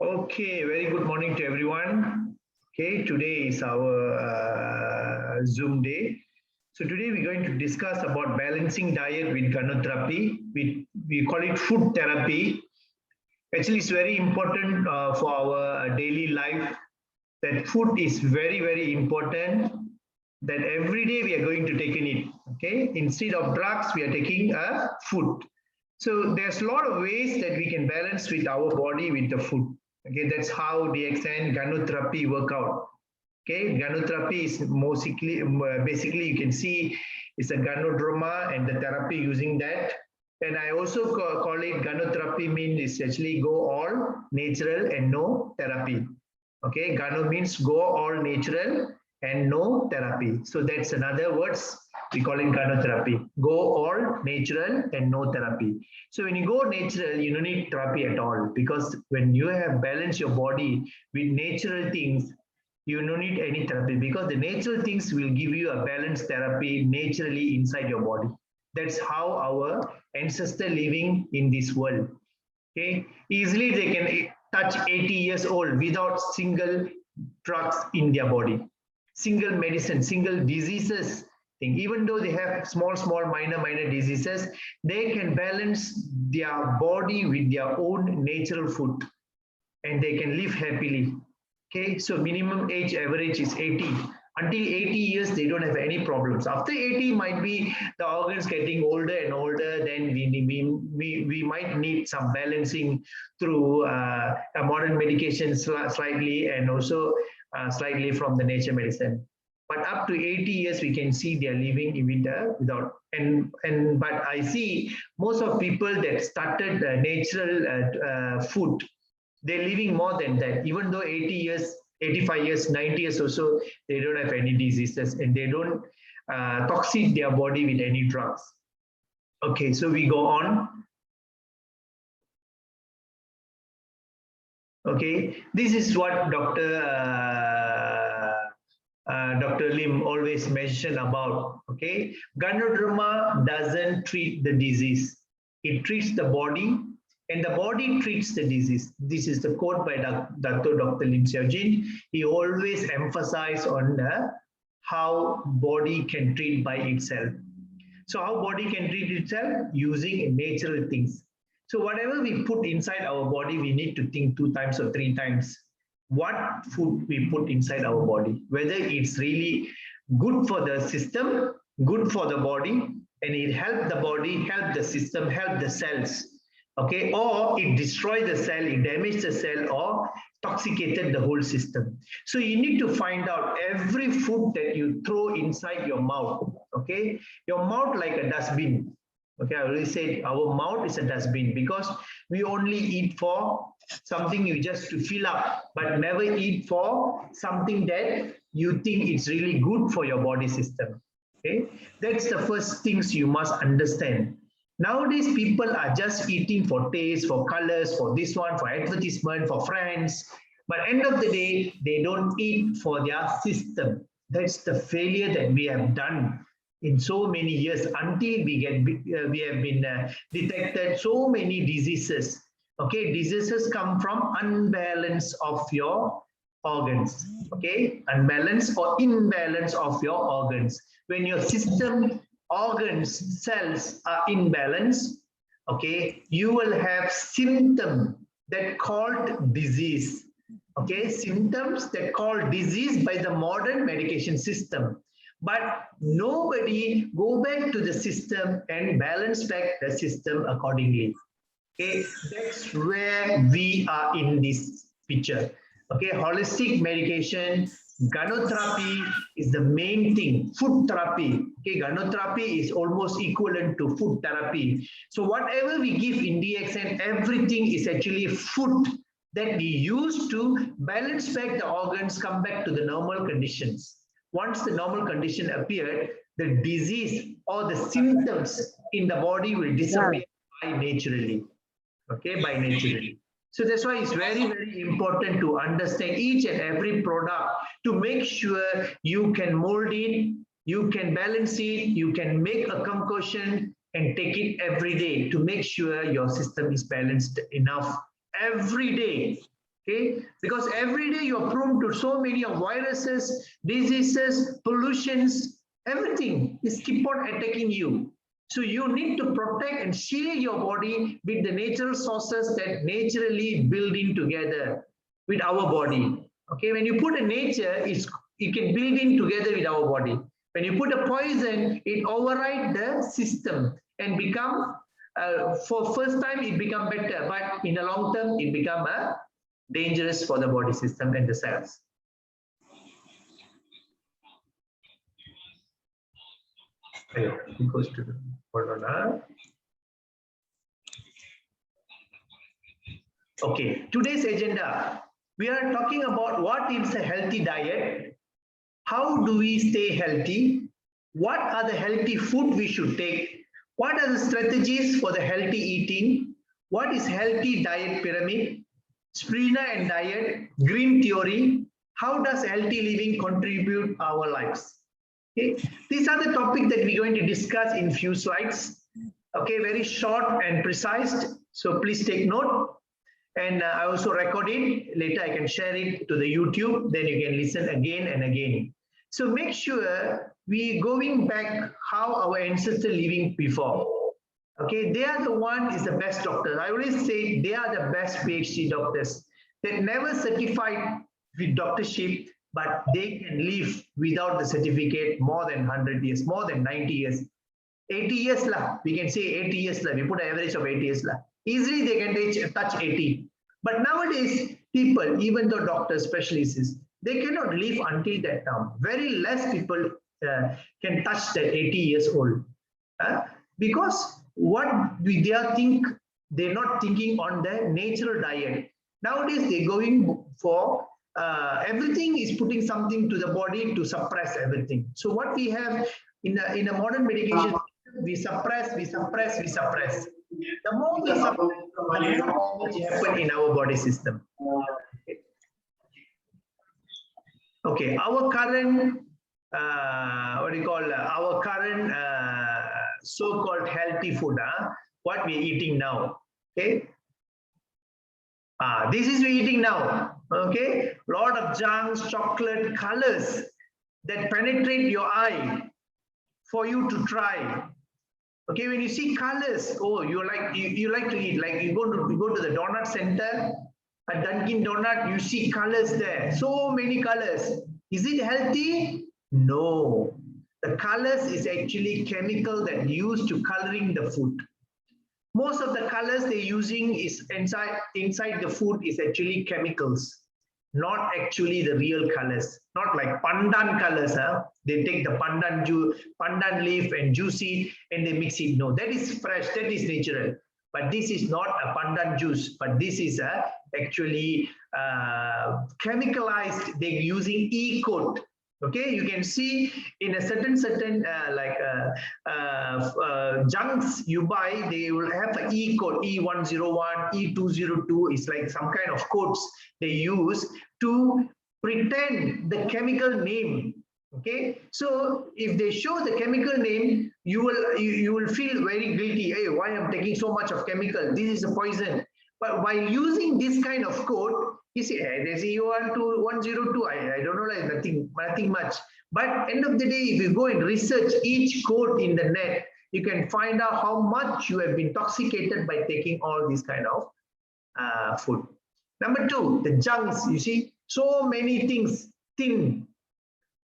Okay, very good morning to everyone. Okay, today is our Zoom day. So today we're going to discuss about balancing diet with Ganotherapy. We call it food therapy. Actually, it's very important for our daily life that food is very, very important that every day we are going to take in it. Okay, instead of drugs, we are taking a food. So there's a lot of ways that we can balance with our body with the food. Okay, that's how DXN Ganotherapy work out. Okay, Ganotherapy is basically you can see it's a Ganodrama and the therapy using that. And I also call it Ganotherapy means it's actually go all natural and no therapy. Okay, Gano means go all natural and no therapy. So that's another words we call it Ganotherapy. Go all natural and no therapy. So when you go natural, you don't need therapy at all because when you have balanced your body with natural things, you don't need any therapy because the natural things will give you a balanced therapy naturally inside your body. That's how our ancestor living in this world. Okay, easily they can touch 80 years old without single drugs in their body, single medicine, single diseases thing. Even though they have small, minor diseases, they can balance their body with their own natural food and they can live happily. Okay, so minimum age average is 80. Until 80 years, they don't have any problems. After 80, might be the organs getting older and older, then we might need some balancing through a modern medication slightly and also slightly from the nature medicine. But up to 80 years, we can see they're living without. But I see most of people that started natural food, they're living more than that. Even though 80 years, 85 years, 90 years or so, they don't have any diseases and they don't toxic their body with any drugs. Okay, so we go on. Okay, this is what Dr. Lim always mentioned about. Okay, Ganoderma doesn't treat the disease; it treats the body, and the body treats the disease. This is the quote by Dr. Lim Xiaojin. He always emphasized on how body can treat by itself. So how body can treat itself using natural things. So whatever we put inside our body, we need to think 2 times or 3 times what food we put inside our body, whether it's really good for the system, good for the body, and it help the body, help the system, help the cells. Okay, or it destroy the cell, it damage the cell, or toxicated the whole system. So you need to find out every food that you throw inside your mouth. Okay, your mouth like a dustbin. Okay, I already said our mouth is a dustbin because we only eat for something you just to fill up, but never eat for something that you think it's really good for your body system. Okay, that's the first things you must understand. Nowadays, people are just eating for taste, for colors, for this one, for advertisement, for friends. But end of the day, they don't eat for their system. That's the failure that we have done in so many years until we have been detected so many diseases. Okay, diseases come from unbalance of your organs. Okay, unbalance or imbalance of your organs. When your system organs cells are imbalanced, okay, you will have symptom that called disease. Okay, symptoms that called disease by the modern medication system, but nobody go back to the system and balance back the system accordingly. Okay, that's where we are in this picture. Okay, holistic medication, Ganotherapy is the main thing. Food therapy. Okay, Ganotherapy is almost equivalent to food therapy. So whatever we give in DXN, everything is actually food that we use to balance back the organs, come back to the normal conditions. Once the normal condition appeared, the disease or the symptoms in the body will disappear by naturally. Okay, by naturally. So that's why it's very important to understand each and every product to make sure you can mold it, you can balance it, you can make a concoction and take it every day to make sure your system is balanced enough every day. Okay, because every day you are prone to so many of viruses, diseases, pollutions, everything is keep on attacking you. So you need to protect and shield your body with the natural sources that naturally build in together with our body. Okay, when you put a nature, it can build in together with our body. When you put a poison, it override the system and become for first time it become better, but in the long term it become a dangerous for the body system and the cells. It goes to the, hold on. Okay, today's agenda, we are talking about what is a healthy diet, how do we stay healthy, what are the healthy food we should take, what are the strategies for the healthy eating, what is healthy diet pyramid, Spirina and diet, green theory, how does healthy living contribute our lives? Okay, these are the topics that we're going to discuss in few slides. Okay, very short and precise. So please take note. And I also record it. Later I can share it to the YouTube. Then you can listen again and again. So make sure we going back how our ancestors living before. Okay, they are the one is the best doctors. I always say they are the best PhD doctors. They never certified with doctorship, but they can live without the certificate more than 100 years, more than 90 years. 80 years lah, we can say 80 years lah. We put an average of 80 years lah. Easily they can touch 80. But nowadays, people, even though doctors, specialists, they cannot live until that time. Very less people can touch that 80 years old. Because what they are they're not thinking on the natural diet. Nowadays, they're going for everything is putting something to the body to suppress everything. So what we have in a modern medication, we suppress. The more we suppress, the more damage happen in our body system. Okay, our current what do you call our current so-called healthy food, what we're eating now. Okay, this is we're eating now. Okay, lot of junks, chocolate, colors that penetrate your eye for you to try. Okay, when you see colors, oh, you like to eat, like you go to the donut center, a Dunkin' Donut, you see colors there, so many colors. Is it healthy? No. The colors is actually chemical that used to coloring the food. Most of the colors they're using is inside the food is actually chemicals, not actually the real colors. Not like pandan colors. They take the pandan leaf and juice it and they mix it. No, that is fresh, that is natural. But this is not a pandan juice, but this is actually chemicalized. They're using E-coat. Okay, you can see in a certain junks you buy, they will have an E-code, E101, E202. It's like some kind of codes they use to pretend the chemical name. Okay, so if they show the chemical name, you will feel very guilty. Hey, why I'm taking so much of chemical? This is a poison. But while using this kind of code, you see, hey, there's E102. I don't know, like nothing much. But end of the day, if you go and research each code in the net, you can find out how much you have been intoxicated by taking all these kind of food. Number two, the junks. You see, so many things, tin.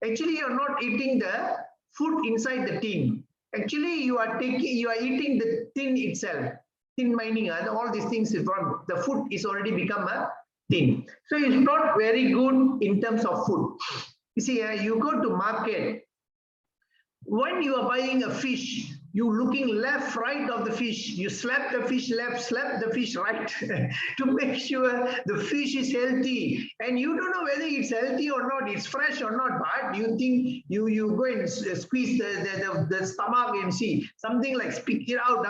Actually, you're not eating the food inside the tin. Actually, you are eating the tin itself. Tin mining, all these things from the food is already become a tin. So it's not very good in terms of food. You see, you go to market. When you are buying a fish, you looking left, right of the fish. You slap the fish left, slap the fish right to make sure the fish is healthy. And you don't know whether it's healthy or not, it's fresh or not, but you think you go and squeeze the stomach and see something like spit it out,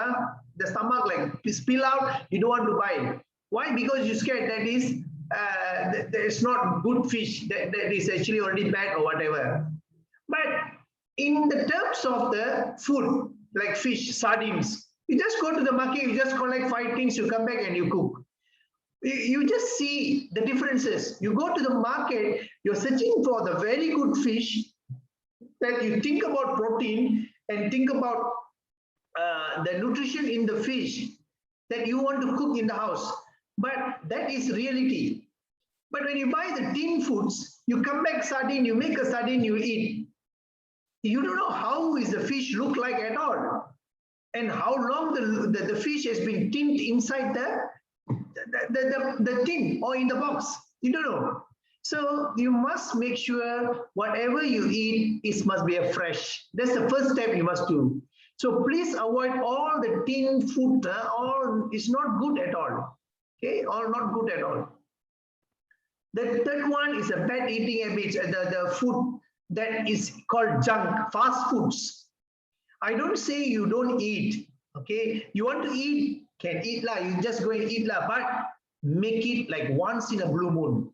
the stomach like spill out, you don't want to buy. Why? Because you're scared that is it's not good fish, that is actually already bad or whatever. But in the terms of the food, like fish, sardines, you just go to the market, you just collect 5 things, you come back and you cook. You just see the differences. You go to the market, you're searching for the very good fish, that you think about protein and think about the nutrition in the fish that you want to cook in the house. But that is reality. But when you buy the tin foods, you come back sardine, you make a sardine, you eat. You don't know how is the fish look like at all, and how long the fish has been tinned inside the tin or in the box. You don't know. So you must make sure whatever you eat must be a fresh. That's the first step you must do. So please avoid all the tin food. All is not good at all. Okay, all not good at all. The third one is a bad eating habits. The food that is called junk, fast foods. I don't say you don't eat. Okay, you want to eat, can eat lah. You just go and eat lah. But make it like once in a blue moon.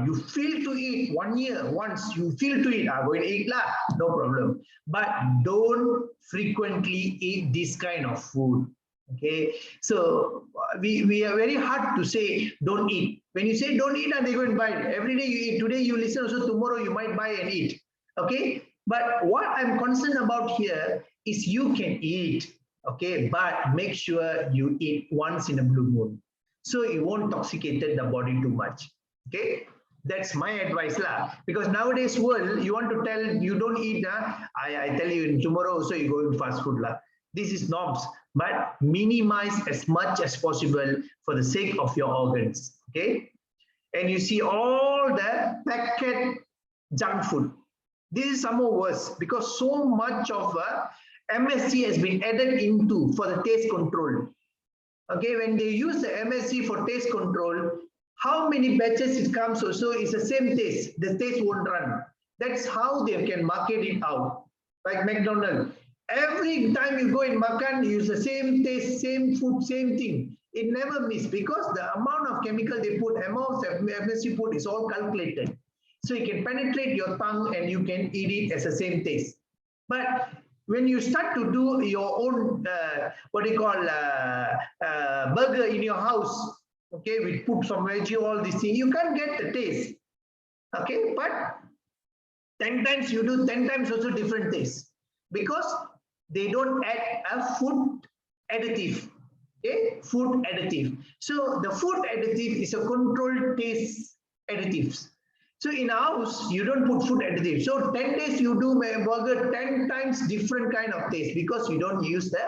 You feel to eat 1 year, once you feel to eat, go and eat lah, no problem. But don't frequently eat this kind of food. Okay, so we are very hard to say don't eat. When you say don't eat, and they go and buy it. Every day you eat. Today you listen, also tomorrow you might buy and eat. Okay, but what I'm concerned about here is you can eat. Okay, but make sure you eat once in a blue moon, so it won't intoxicate the body too much. Okay, that's my advice lah. Because nowadays world, you want to tell you don't eat. I tell you tomorrow also you go in fast food lah. This is norms, but minimize as much as possible for the sake of your organs. Okay, and you see all the packet junk food. This is somewhat worse because so much of MSG has been added into for the taste control. Okay, when they use the MSG for taste control, how many batches it comes also is the same taste. The taste won't run. That's how they can market it out. Like McDonald's. Every time you go in Makan, you use the same taste, same food, same thing. It never miss because the amount of chemical they put, amount of MSG put is all calculated. So you can penetrate your tongue and you can eat it as the same taste. But when you start to do your own, what do you call, burger in your house, okay, we put some veggie, all these things, you can't get the taste. Okay, but 10 times you do, 10 times also different taste because they don't add a food additive. Okay, food additive. So the food additive is a controlled taste additives. So in our house, you don't put food additive. So 10 days you do a burger 10 times different kind of taste because you don't use the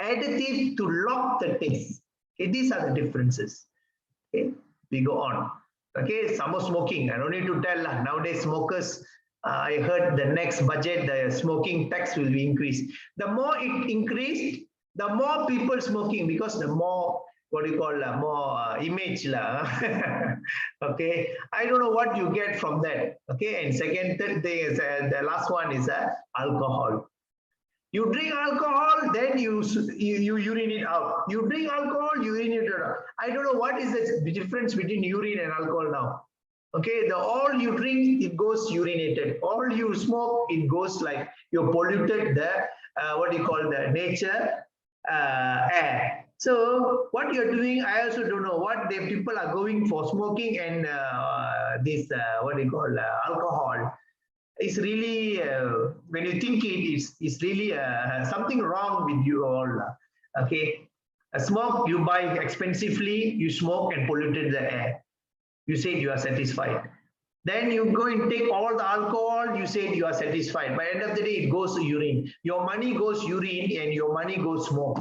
additive to lock the taste. Okay, these are the differences. Okay, we go on. Okay, summer smoking. I don't need to tell nowadays smokers. I heard the next budget, the smoking tax will be increased. The more it increased, the more people smoking because the more, what do you call, more image lah. Okay, I don't know what you get from that. Okay, and third thing is the last one is alcohol. You drink alcohol, then you urinate out. You drink alcohol, you urinate out. I don't know what is the difference between urine and alcohol now. Okay, all you drink, it goes urinated. All you smoke, it goes like you polluted the, what do you call, the nature air. So what you're doing, I also don't know what the people are going for smoking and this, what do you call, alcohol. It's really, when you think it's really something wrong with you all. Okay, a smoke, you buy expensively, you smoke and polluted the air. You said you are satisfied. Then you go and take all the alcohol, you said you are satisfied. By end of the day, it goes to urine. Your money goes urine and your money goes smoke.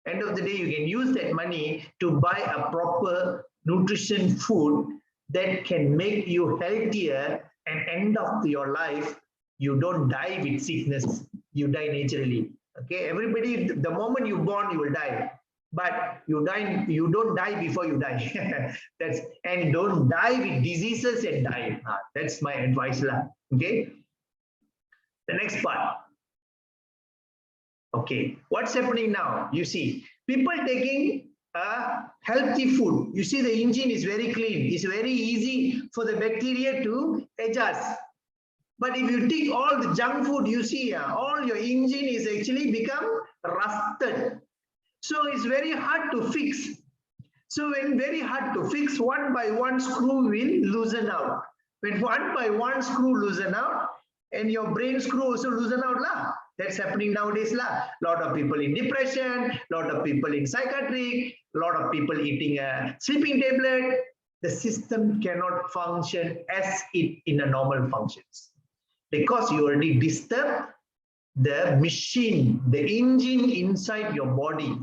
End of the day, you can use that money to buy a proper nutrition food that can make you healthier and end of your life. You don't die with sickness, you die naturally. Okay, everybody, the moment you're born, you will die. But you don't die before you die. And don't die with diseases and die. That's my advice lah. Okay. The next part. Okay, what's happening now? You see, people taking healthy food. You see, the engine is very clean. It's very easy for the bacteria to adjust. But if you take all the junk food, you see, all your engine is actually become rusted. So it's very hard to fix. So when very hard to fix, one by one screw will loosen out. When one by one screw loosen out, and your brain screw also loosen out lah. That's happening nowadays lah. Lot of people in depression, lot of people in psychiatric, lot of people eating a sleeping tablet. The system cannot function as it in a normal functions because you already disturb the machine, the engine inside your body,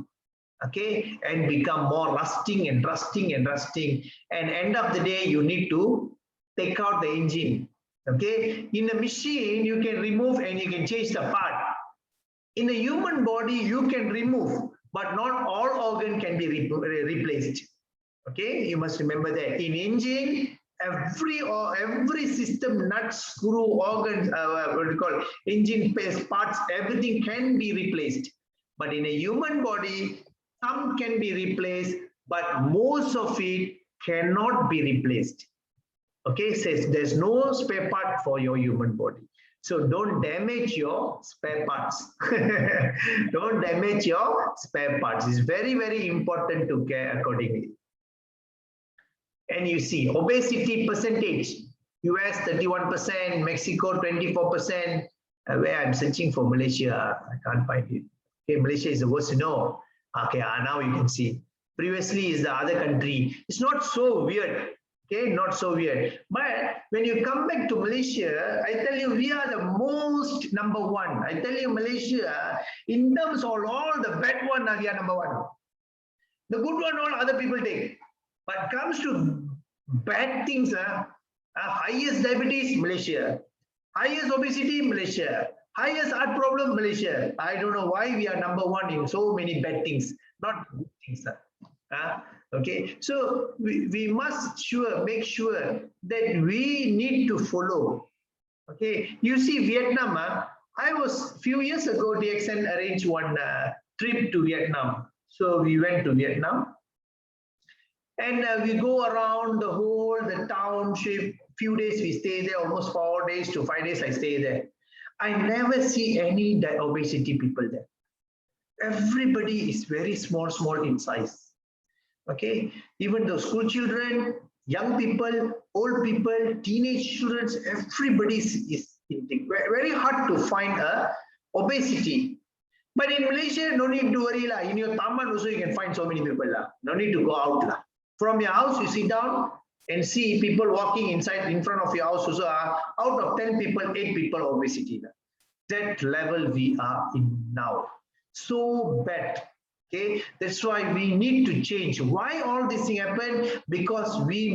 okay, and become more rusting and rusting and rusting, and end of the day you need to take out the engine. Okay, in a machine you can remove and you can change the part. In a human body you can remove, but not all organ can be replaced. Okay, you must remember that. In engine, every system, nut, screw, organs, what do you call engine parts, everything can be replaced. But in a human body, some can be replaced, but most of it cannot be replaced. Okay, says there's no spare part for your human body. So don't damage your spare parts. Don't damage your spare parts. It's very, very important to care accordingly. And you see obesity percentage, US 31%, Mexico 24%. Where I'm searching for Malaysia, I can't find it. Okay, Malaysia is the worst to know. Okay, now you can see. Previously is the other country. It's not so weird. Okay, not so weird. But when you come back to Malaysia, I tell you, we are the most number one. I tell you, Malaysia, in terms of all the bad one, we are number one. The good one, all other people take. But comes to bad things, highest diabetes, Malaysia. Highest obesity, Malaysia. Highest heart problem, Malaysia. I don't know why we are number one in so many bad things, not good things. Okay, so we must make sure that we need to follow. Okay, you see Vietnam, I was few years ago, DXN arranged one trip to Vietnam. So we went to Vietnam and we go around the township, few days we stay there, almost 4 days to 5 days I stay there. I never see any obesity people there. Everybody is very small in size. Okay, even the school children, young people, old people, teenage children, everybody is very hard to find obesity. But in Malaysia, no need to worry lah. In your taman also you can find so many people lah. No need to go out lah. From your house you sit down and see people walking inside in front of your house also. Out of 10 people, 8 people obesity lah. That level we are in now. So bad. Okay, that's why we need to change. Why all this thing happen? Because we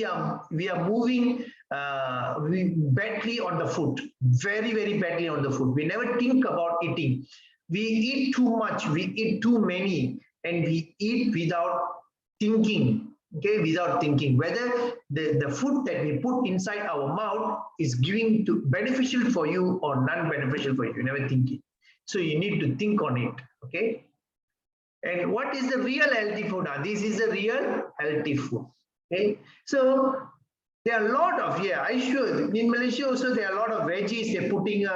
are moving badly on the food, very badly on the food. We never think about eating. We eat too much, we eat too many, and we eat without thinking. Okay, without thinking whether the food that we put inside our mouth is giving to beneficial for you or non-beneficial for you. You never think it. So you need to think on it. Okay. And what is the real healthy food? This is the real healthy food. Okay, so there are a lot of I sure in Malaysia also there are a lot of veggies. They're putting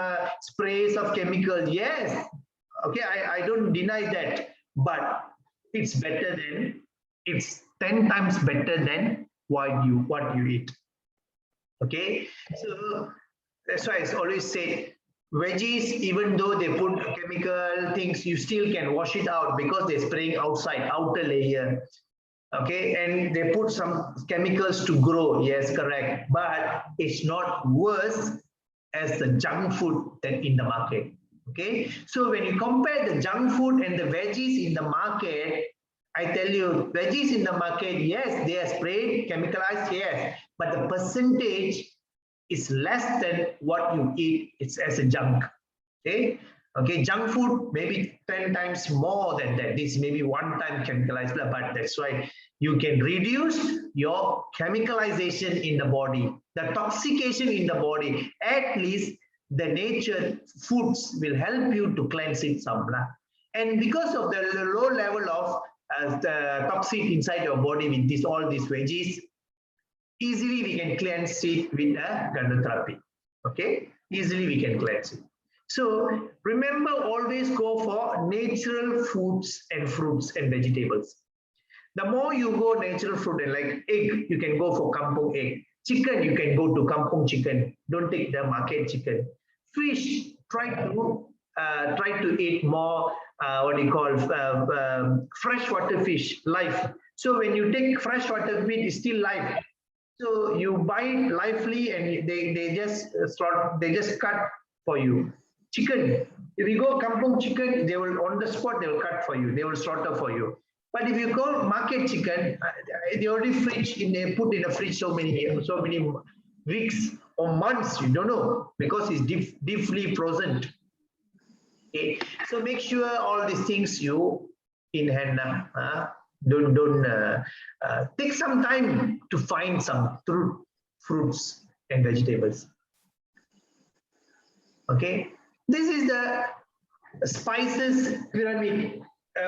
sprays of chemicals. Yes, okay, I don't deny that, but it's better than, it's 10 times better than what you eat. Okay, so that's why I always say, veggies, even though they put chemical things, you still can wash it out because they're spraying outside, outer layer. Okay, and they put some chemicals to grow. Yes, correct. But it's not worse as the junk food that in the market. Okay, so when you compare the junk food and the veggies in the market, I tell you, veggies in the market, yes, they are sprayed, chemicalized, yes, but the percentage is less than what you eat. It's as a junk. Okay, junk food maybe 10 times more than that. This maybe 1 time chemicalized, but that's why you can reduce your chemicalization in the body, the toxication in the body. At least the nature foods will help you to cleanse it some. And because of the low level of the toxic inside your body with all these veggies, easily we can cleanse it with a Ganotherapy. Okay, easily we can cleanse it. So remember, always go for natural foods and fruits and vegetables. The more you go natural food, and like egg, you can go for kampung egg. Chicken, you can go to kampung chicken. Don't take the market chicken. Fish, try to eat more what you call freshwater fish, live. So when you take freshwater fish, it's still live. So you buy it lively, and they just cut for you. Chicken, if you go kampung chicken, they will on the spot, they will cut for you, they will slaughter for you. But if you go market chicken, they already put in a fridge so many weeks or months, you don't know, because it's deeply frozen. Okay, so make sure all these things you in hand. Don't take some time to find some fruits and vegetables. Okay, this is the spices pyramid,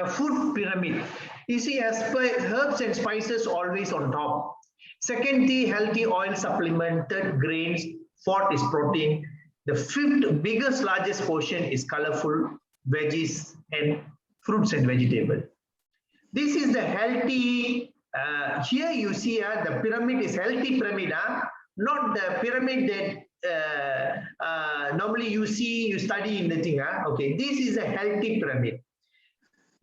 food pyramid. You see, as per herbs and spices always on top. Second, the healthy oil supplement. Third, grains. Fourth is protein. The fifth biggest, largest portion is colorful veggies and fruits and vegetables. This is the healthy. Here you see the pyramid is healthy pyramid, not the pyramid that normally you study in the thing. Okay, this is a healthy pyramid.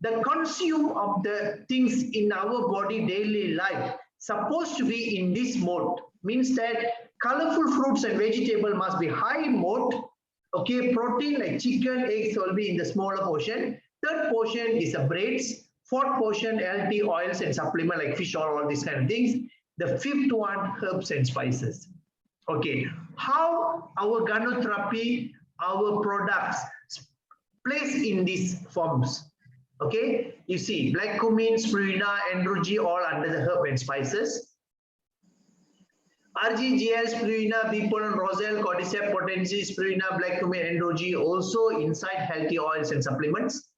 The consume of the things in our body daily life supposed to be in this mode, means that colorful fruits and vegetable must be high mode. Okay, protein like chicken, eggs will be in the smaller portion. Third portion is the breads. Fourth portion, healthy oils and supplement like fish oil, all these kind of things. The fifth one, herbs and spices. Okay, how our Ganotherapy, our products place in these forms. Okay, you see, black cumin, spirulina, androgy, all under the herb and spices. RGGL, spirulina, bee pollen, roselle, cordyceps, potency, spirulina, black cumin, androgy, also inside healthy oils and supplements.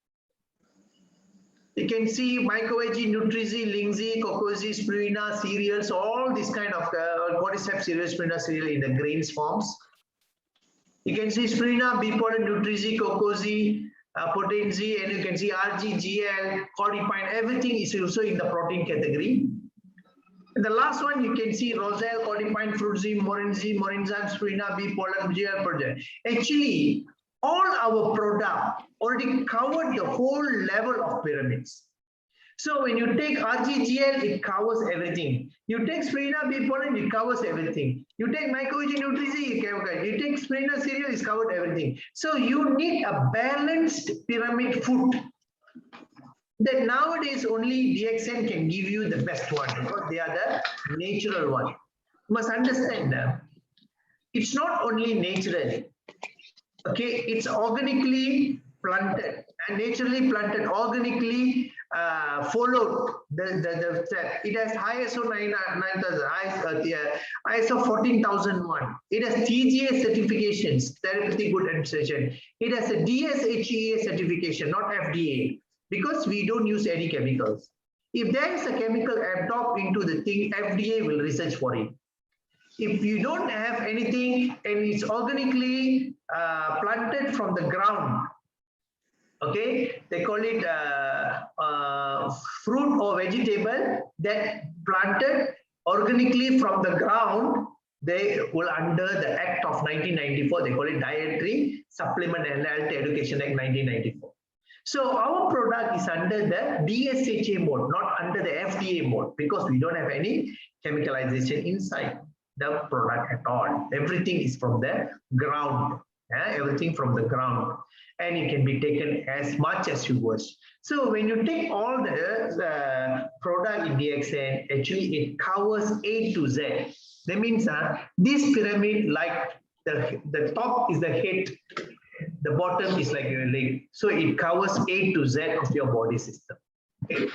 You can see mycoveggie, nutrizi, lingzi, cocozi, spirulina, cereals, all these kind of cordyceps cereals, spirulina cereal in the grains forms. You can see spirulina, bee pollen, nutrizi, cocozi, potency, and you can see RGGL, cordypine, everything is also in the protein category. And the last one, you can see roselle, cordypine, fruitzy, morinzam, spirulina, bee pollen, GL project. Actually, all our product already covered the whole level of pyramids. So when you take RGGL, it covers everything. You take spirulina, bee pollen, it covers everything. You take mycoveggie, nutrizi, you take spirulina cereal, it's covered everything. So you need a balanced pyramid food. That nowadays only DXN can give you the best one because they are the natural one. You must understand that it's not only natural. Okay, it's organically planted and naturally planted, organically followed the step. It has ISO 9000, ISO 14001. It has TGA certifications, therapeutic good administration. It has a DSHEA certification, not FDA, because we don't use any chemicals. If there is a chemical absorbed into the thing, FDA will research for it. If you don't have anything and it's organically planted from the ground, okay, they call it fruit or vegetable that planted organically from the ground, they will under the Act of 1994, they call it Dietary Supplement and Health Education Act 1994. So our product is under the DSHA mode, not under the FDA mode, because we don't have any chemicalization inside the product at all. Everything is from the ground. Everything from the ground, and it can be taken as much as you wish. So when you take all the product in DXN, actually it covers A to Z. That means this pyramid, like the top is the head, the bottom is like your leg. So it covers A to Z of your body system. Okay,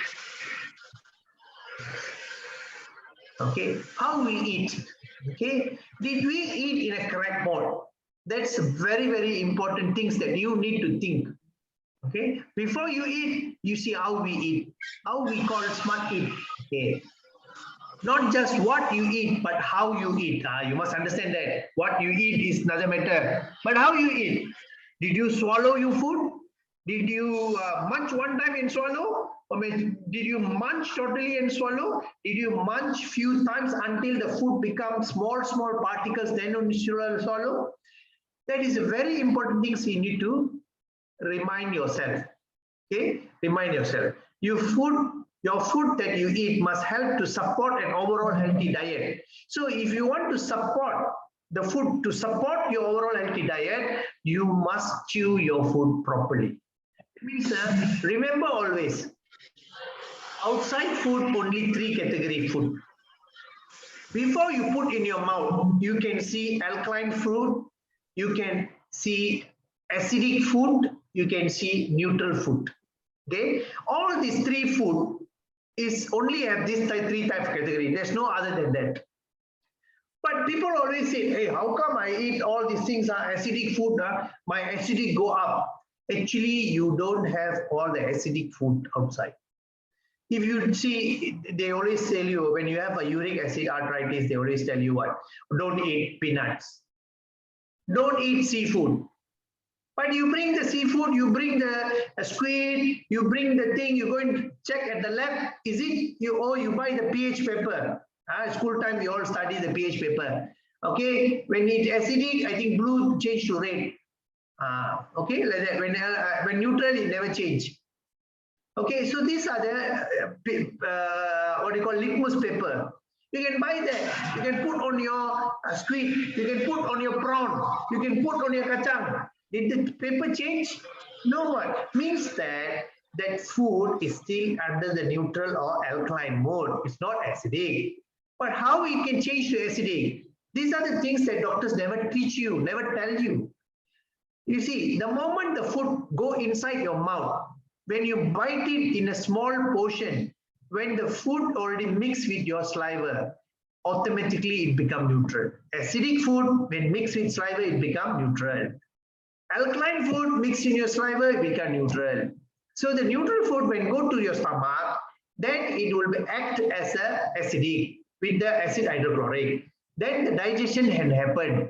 okay. How we eat? Okay, did we eat in a correct mode? That's very, very important things that you need to think. Okay, before you eat, you see how we eat, how we call smart eat. Okay, not just what you eat, but how you eat. You must understand that what you eat is doesn't matter, but how you eat. Did you swallow your food? Did you munch one time and swallow? Or did you munch totally and swallow? Did you munch few times until the food becomes small particles, then only swallow? That is a very important thing you need to remind yourself. Okay, remind yourself. Your food that you eat must help to support an overall healthy diet. So if you want to support the food to support your overall healthy diet, you must chew your food properly. It means, remember always, outside food, only 3 category food. Before you put in your mouth, you can see alkaline food, you can see acidic food, you can see neutral food. Okay, all these 3 food is only have this 3 type of category. There's no other than that. But people always say, hey, how come I eat all these things are acidic food, my acidic go up? Actually, you don't have all the acidic food outside. If you see, they always tell you, when you have a uric acid arthritis, they always tell you what? Don't eat peanuts. Don't eat seafood. But you bring the seafood, you bring the squid, you bring the thing, you go and check at the lab, is it, you buy the pH paper. School time, we all study the pH paper. Okay, when it's acidic, I think blue change to red. Okay, like that. When neutral, it never change. Okay, so these are the what you call litmus paper. You can buy that. You can put on your squid. You can put on your prawn. You can put on your kacang. Did the paper change? No one. Means that food is still under the neutral or alkaline mode. It's not acidic. But how it can change to acidic? These are the things that doctors never teach you, never tell you. You see, the moment the food go inside your mouth, when you bite it in a small portion, when the food already mixed with your saliva, automatically it becomes neutral. Acidic food, when mixed with saliva, it becomes neutral. Alkaline food mixed in your saliva, it becomes neutral. So the neutral food, when go to your stomach, then it will act as a acidic with the acid hydrochloric. Then the digestion can happen.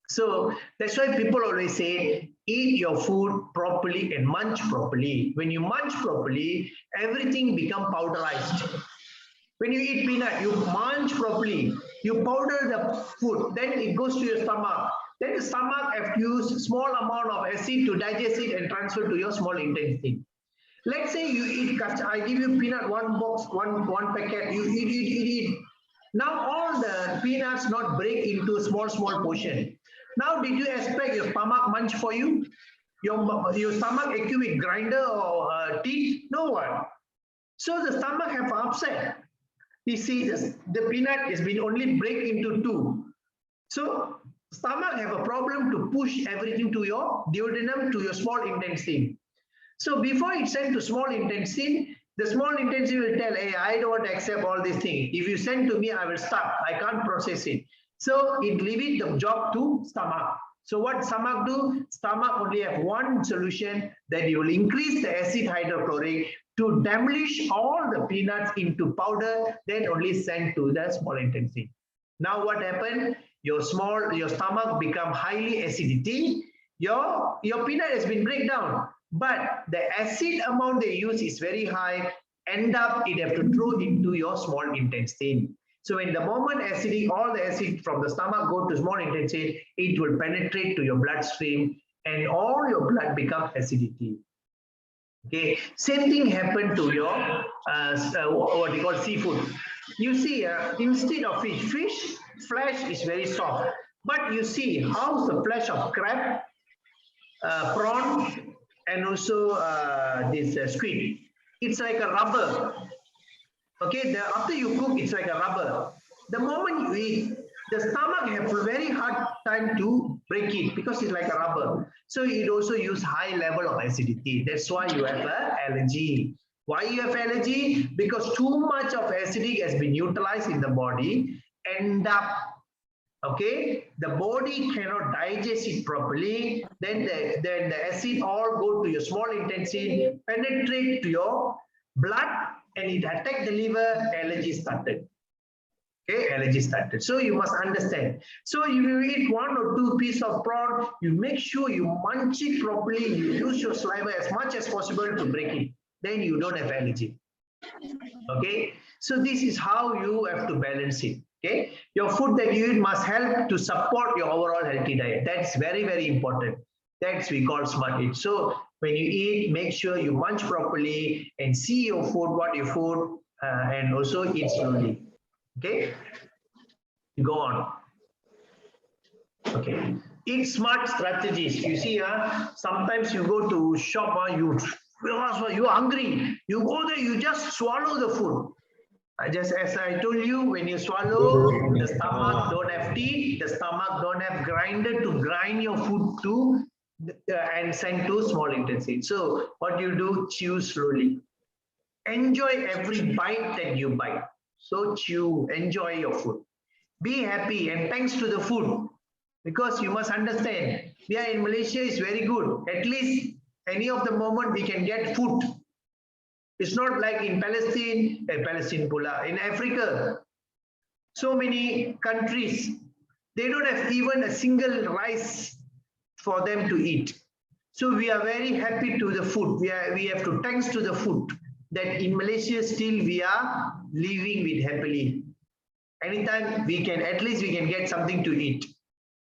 So that's why people always say, eat your food properly and munch properly. When you munch properly, everything becomes powderized. When you eat peanut, you munch properly, you powder the food, then it goes to your stomach. Then the stomach have to use small amount of acid to digest it and transfer to your small intestine. Let's say you eat, I give you peanut, one box, one packet, you eat. Now all the peanuts not break into a small portion. Now did you expect your stomach munch for you? Your stomach equipped with grinder or teeth? No one. So the stomach have upset. You see, the peanut has been only break into 2. So stomach have a problem to push everything to your duodenum, to your small intestine. So before it sent to small intestine, the small intestine will tell, hey, I don't want to accept all these things. If you send to me, I will stop. I can't process it. So it leave it the job to stomach. So what stomach do? Stomach only have one solution, that you will increase the acid hydrochloric to demolish all the peanuts into powder, then only send to the small intestine. Now what happened? Your stomach become highly acidity. Your peanut has been break down, but the acid amount they use is very high. End up it have to throw into your small intestine. So when the moment all the acid from the stomach go to small intestine, it will penetrate to your bloodstream and all your blood become acidity. Okay, same thing happened to your what you call seafood. You see, instead of fish flesh is very soft, but you see how the flesh of crab, prawn, and also this squid, it's like a rubber. Okay, after you cook, it's like a rubber. The moment you eat, the stomach have a very hard time to break it because it's like a rubber. So it also use high level of acidity. That's why you have an allergy. Why you have allergy? Because too much of acidic has been utilized in the body. End up, okay, the body cannot digest it properly. Then the acid all go to your small intestine, penetrate to your blood, and it attack the liver. Allergy started. Okay, allergy started. So you must understand. So if you eat 1 or 2 pieces of prawn, you make sure you munch it properly. You use your saliva as much as possible to break it. Then you don't have allergy. Okay, so this is how you have to balance it. Okay, your food that you eat must help to support your overall healthy diet. That's very, very important. That's we call smart eat. So when you eat, make sure you munch properly and see your food, what you food, and also eat slowly. Okay, go on. Okay, eat smart strategies. You see, sometimes you go to shop, you're hungry. You go there, you just swallow the food. Just as I told you, when you swallow, the stomach don't have teeth, the stomach don't have grinder to grind your food to and send to small intestine. So what you do, chew slowly. Enjoy every bite that you bite. So chew, enjoy your food. Be happy and thanks to the food. Because you must understand, here in Malaysia is very good. At least any of the moment we can get food. It's not like in Palestine, in Africa, so many countries, they don't have even a single rice for them to eat. So we are very happy to the food. We have to thanks to the food that in Malaysia still we are living with happily. Anytime we can, at least we can get something to eat.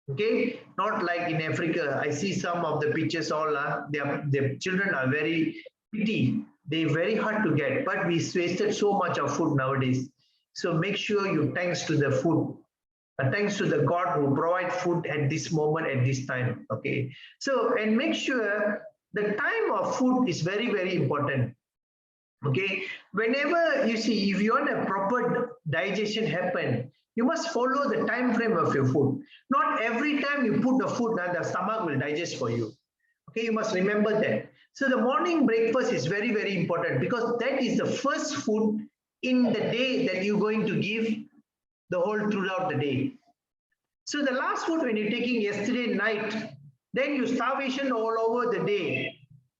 Okay, not like in Africa. I see some of the pictures all their children are very pity. They're very hard to get, but we wasted so much of food nowadays. So make sure you thanks to the food, thanks to the God who provide food at this moment, at this time. Okay, so and make sure the time of food is very, very important. Okay, whenever you see, if you want a proper digestion happen, you must follow the time frame of your food. Not every time you put the food, the stomach will digest for you. Okay, you must remember that. So the morning breakfast is very, very important because that is the first food in the day that you're going to give the whole throughout the day. So the last food when you're taking yesterday night, then you starvation all over the day.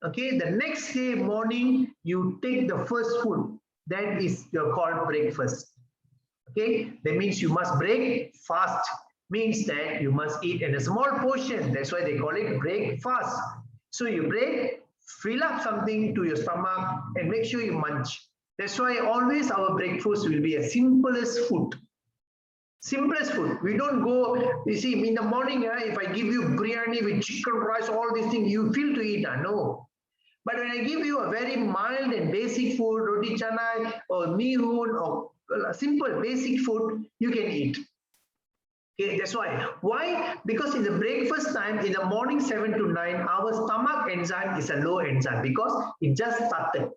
Okay, the next day morning, you take the first food. That is your called breakfast. Okay, that means you must break fast. Means that you must eat in a small portion. That's why they call it breakfast. So you break, fill up something to your stomach and make sure you munch. That's why always our breakfast will be a simplest food. Simplest food. We don't go, you see, in the morning, if I give you biryani with chicken rice, all these things, you feel to eat. No. But when I give you a very mild and basic food, roti chana or mihun or simple basic food, you can eat. Okay, that's why. Why? Because in the breakfast time, in the morning 7 to 9, our stomach enzyme is a low enzyme because it just started.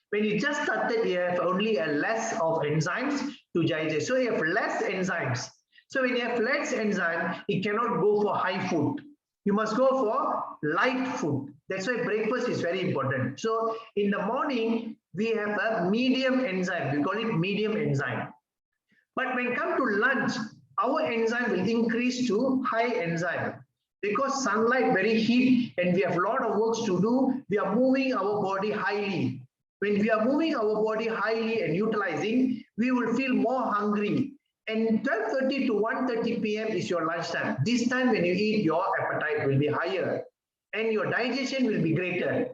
When you just started, you have only a less of enzymes to digest. So you have less enzymes. So when you have less enzyme, it cannot go for high food. You must go for light food. That's why breakfast is very important. So in the morning, we have a medium enzyme. We call it medium enzyme. But when it comes to lunch, our enzyme will increase to high enzyme. Because sunlight very heat and we have a lot of works to do, we are moving our body highly. When we are moving our body highly and utilizing, we will feel more hungry. And 12:30 to 1:30 p.m. is your lunchtime. This time when you eat, your appetite will be higher and your digestion will be greater.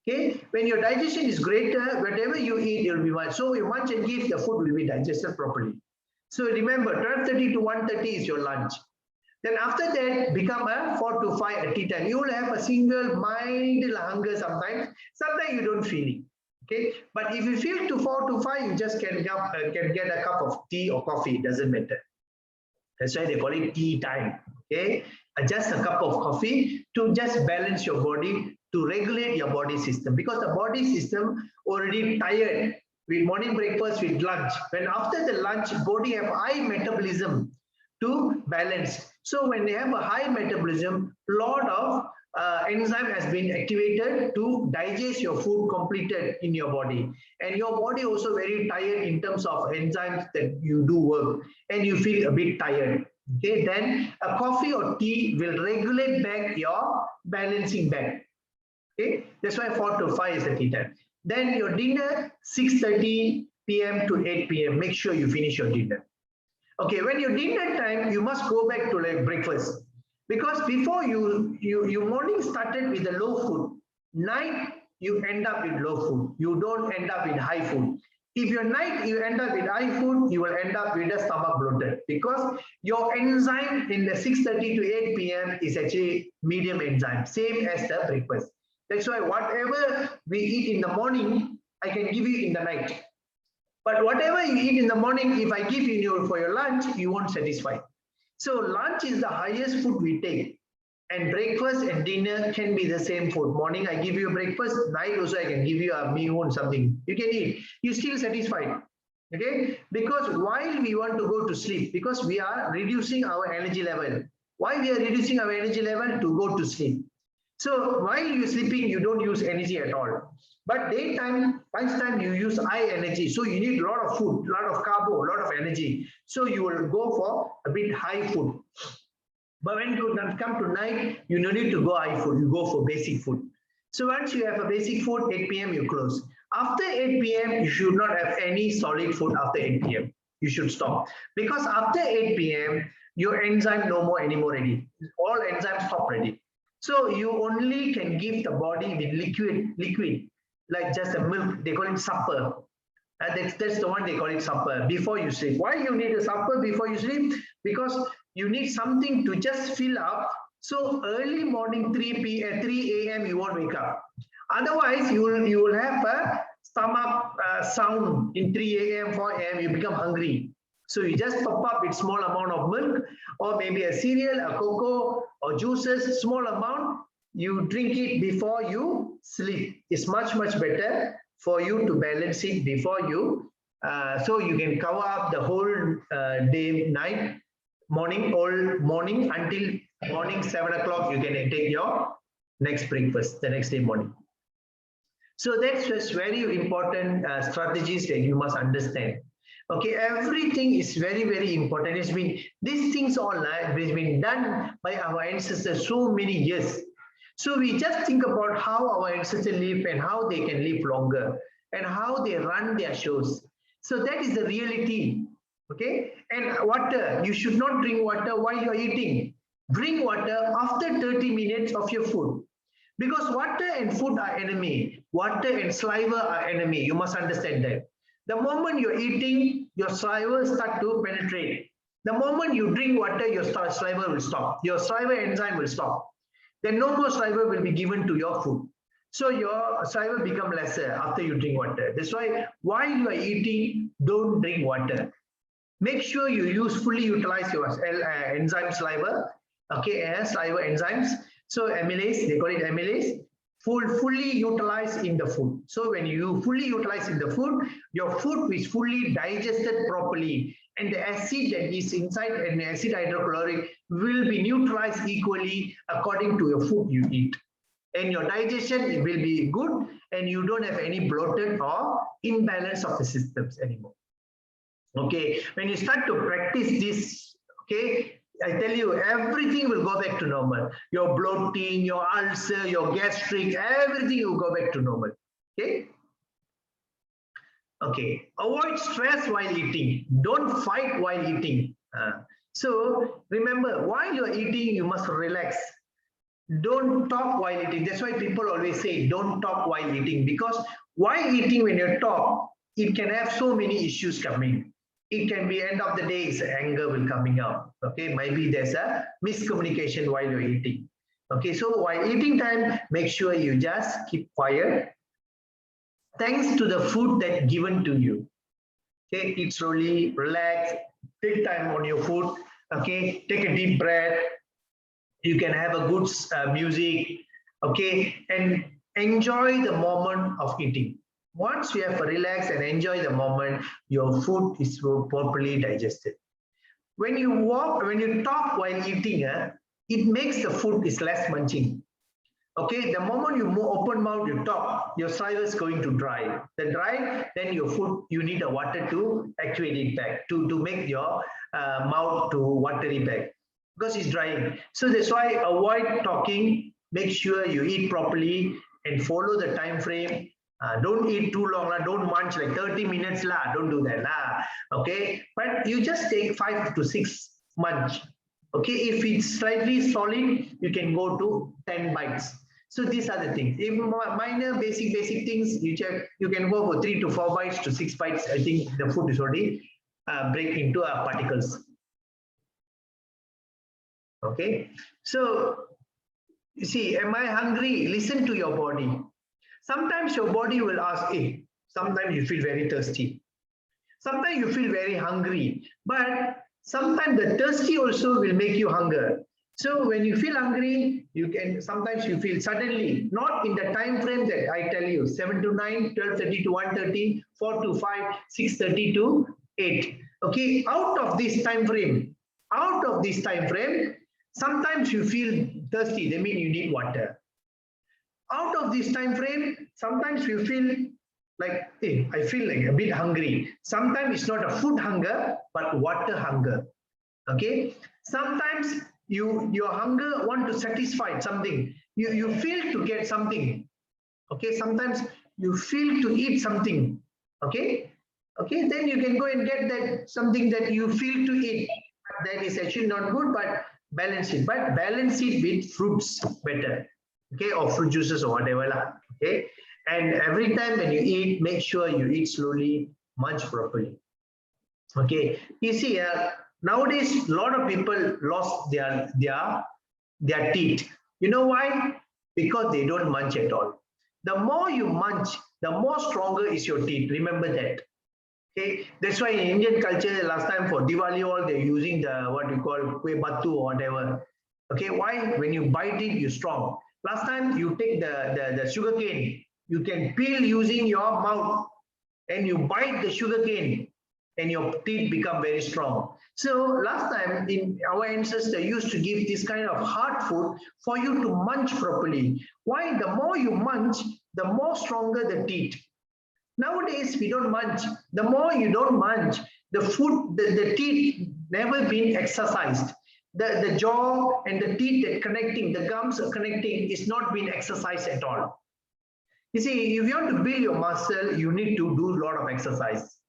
Okay, when your digestion is greater, whatever you eat, it will be much. So you munch and give, the food will be digested properly. So remember, 12:30 to 1:30 is your lunch. Then after that, become a 4 to 5 at tea time. You will have a single mild hunger sometimes. Sometimes you don't feel it. Okay, but if you feel to 4 to 5, you just can get a cup of tea or coffee. It doesn't matter. That's why they call it tea time. Okay, just a cup of coffee to just balance your body, to regulate your body system, because the body system already tired with morning breakfast, with lunch. When after the lunch, body have high metabolism to balance. So when they have a high metabolism, lot of enzyme has been activated to digest your food completed in your body, and your body also very tired in terms of enzymes that you do work, and you feel a bit tired. Okay, then a coffee or tea will regulate back your balancing back. Okay, that's why 4 to 5 is the tea time. Then your dinner 6:30 p.m. to 8 p.m. Make sure you finish your dinner. Okay, when you dinner time, you must go back to like breakfast. Because before your morning started with the low food, night you end up with low food. You don't end up with high food. If your night you end up with high food, you will end up with a stomach bloated because your enzyme in the 6:30 to 8 p.m. is actually medium enzyme, same as the breakfast. That's why whatever we eat in the morning, I can give you in the night. But whatever you eat in the morning, if I give you for your lunch, you won't satisfy. So lunch is the highest food we take. And breakfast and dinner can be the same food. Morning, I give you breakfast. Night also, I can give you a meal, something. You can eat. You're still satisfied. Okay? Because while we want to go to sleep, because we are reducing our energy level. Why we are reducing our energy level? To go to sleep. So while you're sleeping, you don't use energy at all. But daytime, lunchtime, you use high energy. So you need a lot of food, a lot of carbo, a lot of energy. So you will go for a bit high food. But when you come to night, you no need to go high food. You go for basic food. So once you have a basic food, 8 p.m. you close. After 8 p.m., you should not have any solid food after 8 p.m. You should stop. Because after 8 p.m., your enzyme no more anymore ready. All enzymes stop ready. So you only can give the body with liquid, like just a milk. They call it supper. That's the one they call it supper, before you sleep. Why you need a supper before you sleep? Because you need something to just fill up. So early morning 3 a.m. you won't wake up. Otherwise, you will have a stomach sound in 3 a.m., 4 a.m. You become hungry. So you just top up with small amount of milk or maybe a cereal, a cocoa or juices, small amount. You drink it before you sleep. It's much better for you to balance it before you, so you can cover up the whole day, night, morning, all morning until morning 7 o'clock. You can take your next breakfast the next day morning. So that's just very important strategies that you must understand. Okay, everything is very important. It's been these things all has been done by our ancestors so many years. So we just think about how our ancestors live and how they can live longer and how they run their shows. So that is the reality. Okay, and water, you should not drink water while you're eating. Drink water after 30 minutes of your food. Because water and food are enemy. Water and saliva are enemy. You must understand that. The moment you're eating, your saliva start to penetrate. The moment you drink water, your saliva will stop. Your saliva enzyme will stop. Then no more saliva will be given to your food. So your saliva become lesser after you drink water. That's why while you are eating, don't drink water. Make sure you fully utilize your enzyme saliva, okay, saliva enzymes. So amylase, they call it amylase, fully utilized in the food. So when you fully utilize in the food, your food is fully digested properly, and the acid that is inside and acid hydrochloric will be neutralized equally according to your food you eat. And your digestion will be good, and you don't have any bloated or imbalance of the systems anymore. Okay, when you start to practice this, okay, I tell you, everything will go back to normal. Your bloating, your ulcer, your gastric, everything will go back to normal. Okay. Okay. Avoid stress while eating. Don't fight while eating. So remember, while you're eating, you must relax. Don't talk while eating. That's why people always say, don't talk while eating. Because while eating, when you talk, it can have so many issues coming. It can be end of the day, it's anger will coming out. Okay, maybe there's a miscommunication while you're eating. Okay, so while eating time, make sure you just keep quiet. Thanks to the food that given to you. Okay, eat slowly, relax, take time on your food. Okay, take a deep breath. You can have a good music. Okay, and enjoy the moment of eating. Once you have relaxed and enjoy the moment, your food is properly digested. When you talk while eating, it makes the food is less munching. Okay, the moment you open mouth, you talk, your saliva is going to dry. The dry, then your food, you need a water to activate it back, to make your mouth to watery back, because it's drying. So that's why avoid talking, make sure you eat properly and follow the time frame. Don't eat too long, don't munch like 30 minutes, don't do that. Okay, but you just take 5 to 6 munch. Okay, if it's slightly solid, you can go to 10 bites. So these are the things. If minor basic things, you can go for 3 to 4 bites to 6 bites. I think the food is already break into particles. Okay, so you see, am I hungry? Listen to your body. Sometimes your body will ask, hey, sometimes you feel very thirsty. Sometimes you feel very hungry, but sometimes the thirsty also will make you hunger. So when you feel hungry, sometimes you feel suddenly, not in the time frame that I tell you, 7 to 9, 12:30 to 1:30, 4 to 5, 6:30 to 8. Okay, out of this time frame, sometimes you feel thirsty, that means you need water. Out of this time frame, sometimes you feel like, hey, I feel like a bit hungry. Sometimes it's not a food hunger, but water hunger. Okay. Sometimes your hunger want to satisfy something. You feel to get something. Okay. Sometimes you feel to eat something. Okay. Okay. Then you can go and get that something that you feel to eat. That is actually not good, but balance it. But balance it with fruits better. Okay, or fruit juices or whatever. Okay, and every time when you eat, make sure you eat slowly, munch properly. Okay, you see, nowadays a lot of people lost their teeth. You know why? Because they don't munch at all. The more you munch, the more stronger is your teeth. Remember that. Okay, that's why in Indian culture, last time for Diwali, all they're using the what you call kue batu or whatever. Okay, why? When you bite it, you're strong. Last time you take the sugar cane, you can peel using your mouth and you bite the sugar cane and your teeth become very strong. So last time in our ancestors used to give this kind of hard food for you to munch properly. Why? The more you munch, the more stronger the teeth. Nowadays, we don't munch. The more you don't munch, the food, the teeth never been exercised. The jaw and the teeth that connecting, the gums are connecting is not being exercised at all. You see, if you want to build your muscle, you need to do a lot of exercise.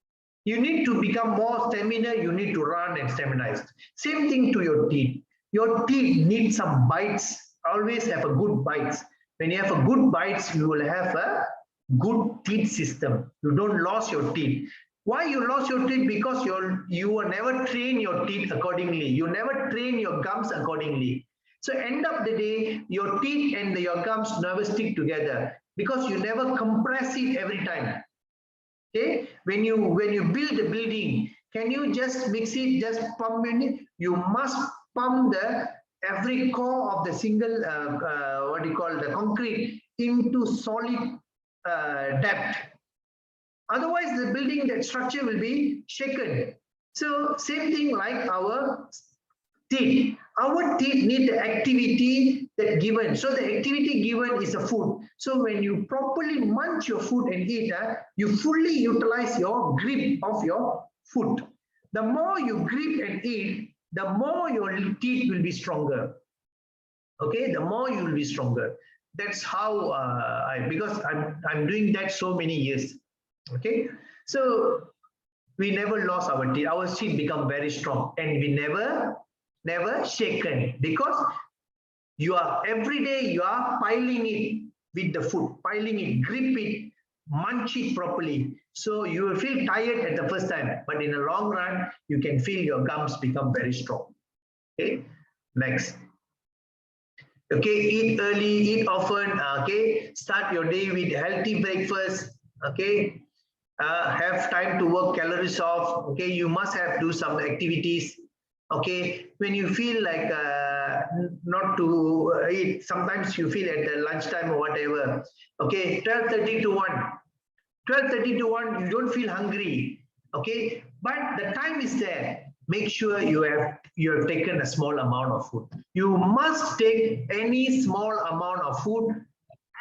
You need to become more stamina, you need to run and staminize. Same thing to your teeth. Your teeth need some bites. Always have a good bites. When you have a good bites, you will have a good teeth system. You don't lose your teeth. Why you lost your teeth? Because you will never train your teeth accordingly. You never train your gums accordingly. So end of the day, your teeth and your gums never stick together because you never compress it every time. Okay, when you build a building, can you just mix it, just pump it? You must pump the every core of the single what do you call the concrete into solid depth. Otherwise, the building, that structure will be shaken. So same thing like our teeth. Our teeth need the activity that given. So the activity given is a food. So when you properly munch your food and eat, you fully utilize your grip of your food. The more you grip and eat, the more your teeth will be stronger. Okay, the more you will be stronger. That's how because I'm doing that so many years. Okay, so we never lost our teeth. Our teeth become very strong, and we never shaken because you are every day you are piling it with the food, piling it, grip it, munch it properly. So you will feel tired at the first time, but in the long run, you can feel your gums become very strong. Okay, next. Okay, eat early, eat often. Okay, start your day with healthy breakfast. Okay, have time to work calories off. Okay, you must have do some activities. Okay, when you feel like not to eat, sometimes you feel at the lunchtime or whatever. Okay, 12:30 to 1. 12:30 to 1, you don't feel hungry. Okay, but the time is there. Make sure you have taken a small amount of food. You must take any small amount of food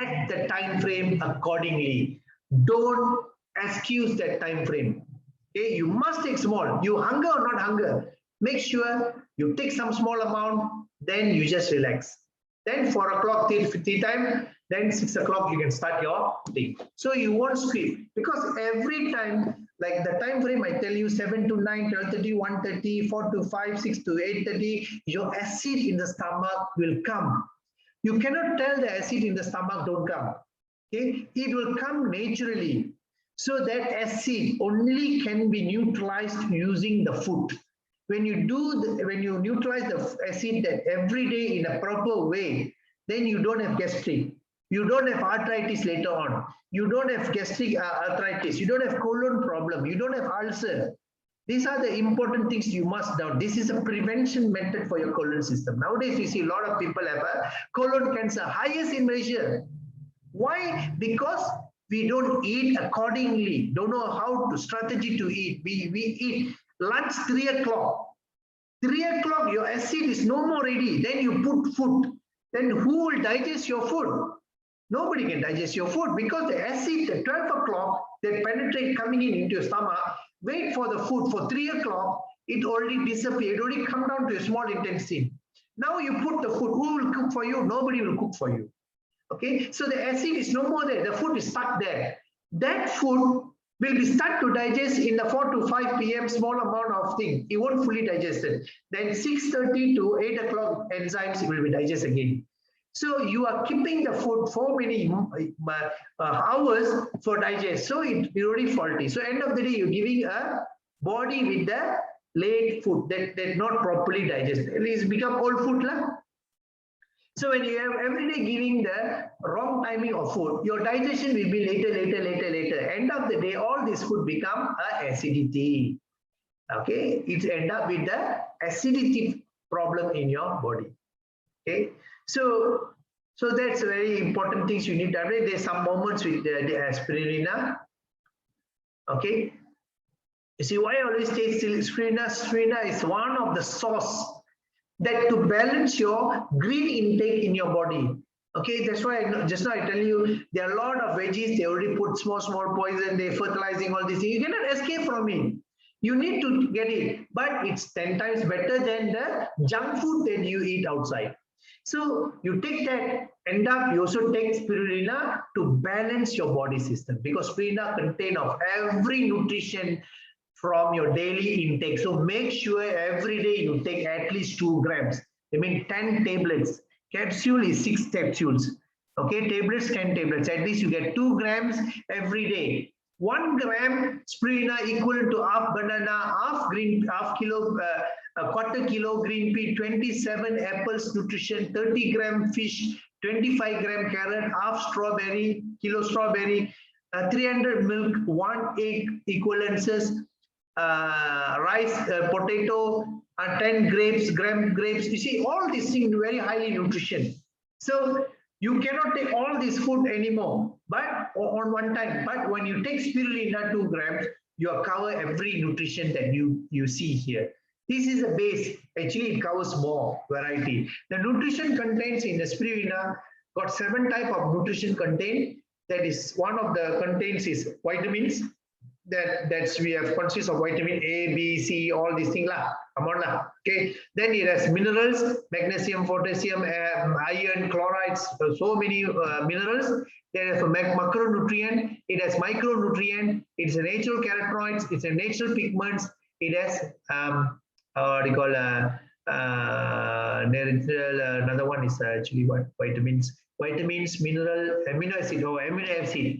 at the time frame accordingly. Don't excuse that time frame. Okay, you must take small. You hunger or not hunger, make sure you take some small amount, then you just relax. Then 4 o'clock till tea time, Then 6 o'clock you can start your thing. So you won't skip, because every time, like the time frame I tell you, 7 to 9, 12:30, 1:30, 4 to 5, 6 to 8:30, your acid in the stomach will come. You cannot tell the acid in the stomach don't come. Okay, it will come naturally. So that acid only can be neutralized using the food. When you neutralize the acid that every day in a proper way, then you don't have gastric. You don't have arthritis later on. You don't have gastric arthritis. You don't have colon problem. You don't have ulcer. These are the important things you must know. This is a prevention method for your colon system. Nowadays, you see a lot of people have a colon cancer, highest in Malaysia. Why? Because we don't eat accordingly, don't know how to strategy to eat. We eat lunch 3 o'clock. 3 o'clock, your acid is no more ready. Then you put food. Then who will digest your food? Nobody can digest your food, because the acid at 12 o'clock, they penetrate coming into your stomach. Wait for the food for 3 o'clock, it already disappeared, it already come down to a small intestine. Now you put the food, who will cook for you? Nobody will cook for you. Okay, so the acid is no more there, the food is stuck there. That food will be start to digest in the 4 to 5 p.m. small amount of thing. It won't fully digested. Then 6:30 to 8 o'clock enzymes will be digested again. So you are keeping the food for many hours for digest. So it's already faulty. So end of the day, you're giving a body with the late food that not properly digested. It's become old food lah. So when you have every day giving the wrong timing of food, your digestion will be later. End of the day, all this food become acidity. Okay, it end up with the acidity problem in your body. Okay, so that's very important things you need to have. There's some moments with the spirulina. Okay, you see why I always say spirulina. Spirulina is one of the source that to balance your green intake in your body. Okay, that's why just now I tell you, there are a lot of veggies, they already put small poison, they're fertilizing all these things. You cannot escape from it. You need to get it, but it's 10 times better than the junk food that you eat outside. So you take that, end up, you also take spirulina to balance your body system, because spirulina contains of every nutrition from your daily intake. So make sure every day you take at least 2 grams. I mean 10 tablets. Capsule is 6 capsules. Okay, tablets 10 tablets. At least you get 2 grams every day. 1 gram spirulina equivalent to half banana, a quarter kilo green pea, 27 apples nutrition, 30 gram fish, 25 gram carrot, half strawberry, kilo strawberry, 300 milk, 1 egg equivalences, rice, potato, 10 gram grapes. You see, all these things very highly nutrition. So you cannot take all this food anymore, but on one time. But when you take spirulina 2 grams, you cover every nutrition that you see here. This is the base. Actually, it covers more variety. The nutrition contains in the spirulina got 7 type of nutrition contained. That is one of the contains is vitamins. That's we have consists of vitamin A, B, C, all these things lah. Come on lah. Okay. Then it has minerals, magnesium, potassium, iron, chlorides, so many minerals. There is a macronutrient. It has micronutrient. It's a natural carotenoids. It's a natural pigments. It has what do you call another one is actually what vitamins, mineral, amino acid.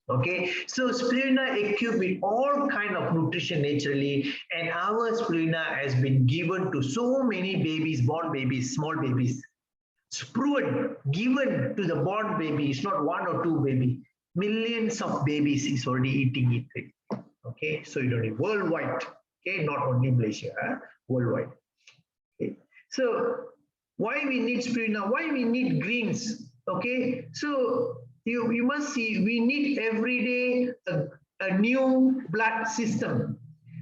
Okay, so spirulina equipped with all kind of nutrition naturally, and our spirulina has been given to so many babies, born babies, small babies. It's proven, given to the born baby. It's not 1 or 2 baby. Millions of babies is already eating it. Okay, so you don't need worldwide. Okay, not only Malaysia, worldwide. Okay, so why we need spirulina? Why we need greens? Okay, so you must see, we need every day a new blood system.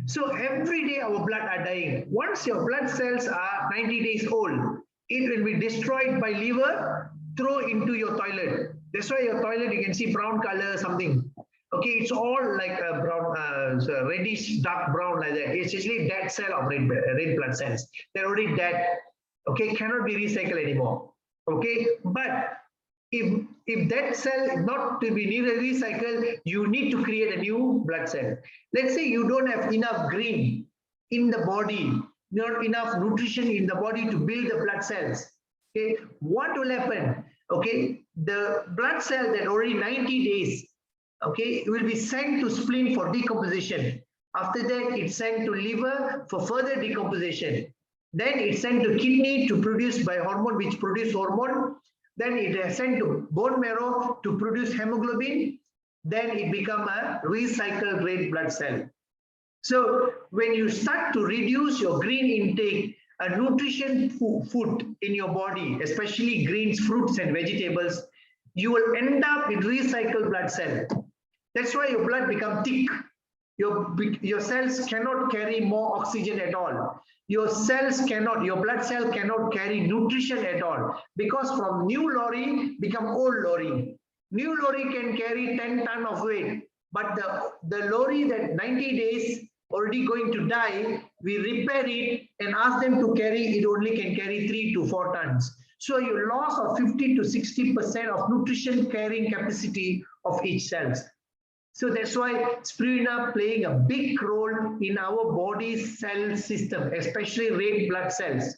So every day our blood are dying. Once your blood cells are 90 days old, it will be destroyed by liver, throw into your toilet. That's why your toilet, you can see brown color, something. Okay, it's all like a brown, reddish, dark brown like that. It's actually dead cell of red blood cells. They're already dead. Okay, cannot be recycled anymore. Okay, but If that cell not to be recycled, you need to create a new blood cell. Let's say you don't have enough green in the body, not enough nutrition in the body to build the blood cells. Okay, what will happen? Okay, the blood cell that already 90 days, okay, will be sent to spleen for decomposition. After that, it's sent to liver for further decomposition. Then it's sent to kidney to produce by hormone, which produce hormone. Then it is sent to bone marrow to produce hemoglobin. Then it become a recycled red blood cell. So when you start to reduce your green intake, a nutrition food in your body, especially greens, fruits and vegetables, you will end up with recycled blood cell. That's why your blood become thick. Your cells cannot carry more oxygen at all. Your blood cell cannot carry nutrition at all, because from new lorry become old lorry. New lorry can carry 10 ton of weight, but the lorry that 90 days already going to die, we repair it and ask them to carry, it only can carry 3 to 4 tons. So you loss of 50 to 60% of nutrition carrying capacity of each cells. So that's why spirulina playing a big role in our body's cell system, especially red blood cells.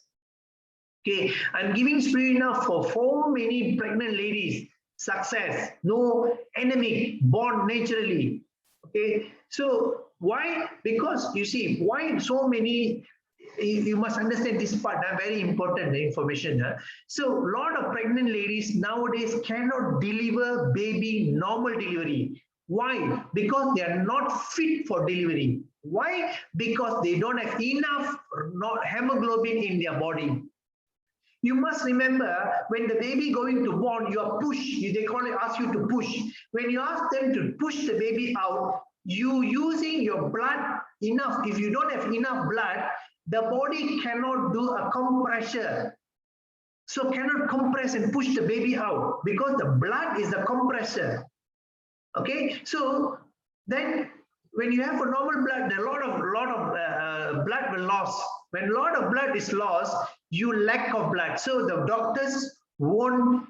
Okay, I'm giving spirulina for many pregnant ladies. Success, no enemy, born naturally. Okay, so why? Because you see, why so many, you must understand this part, very important information. So a lot of pregnant ladies nowadays cannot deliver baby normal delivery. Why? Because they are not fit for delivery. Why? Because they don't have enough hemoglobin in their body. You must remember, when the baby going to born, you are push. They call it, ask you to push. When you ask them to push the baby out, you using your blood enough. If you don't have enough blood, the body cannot do a compression. So cannot compress and push the baby out, because the blood is the compressor. Okay, so then when you have a normal blood, a lot of blood will lost. When a lot of blood is lost, you lack of blood. So the doctors won't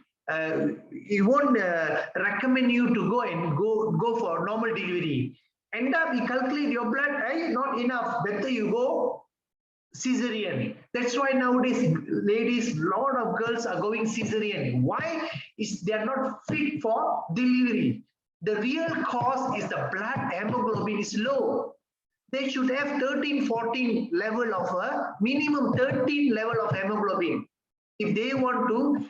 recommend you to go for normal delivery. End up you calculate your blood, hey, not enough. Better you go cesarean. That's why nowadays ladies, lot of girls are going cesarean. Why? Is they are not fit for delivery. The real cause is the blood hemoglobin is low. They should have 13, 14 level of a minimum 13 level of hemoglobin if they want to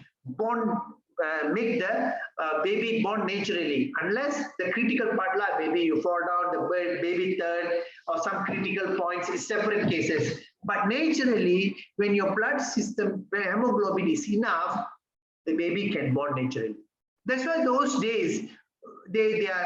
make the baby born naturally. Unless the critical part, like baby you fall down, the baby turn, or some critical points is separate cases. But naturally, when your blood system, where hemoglobin is enough, the baby can born naturally. That's why those days,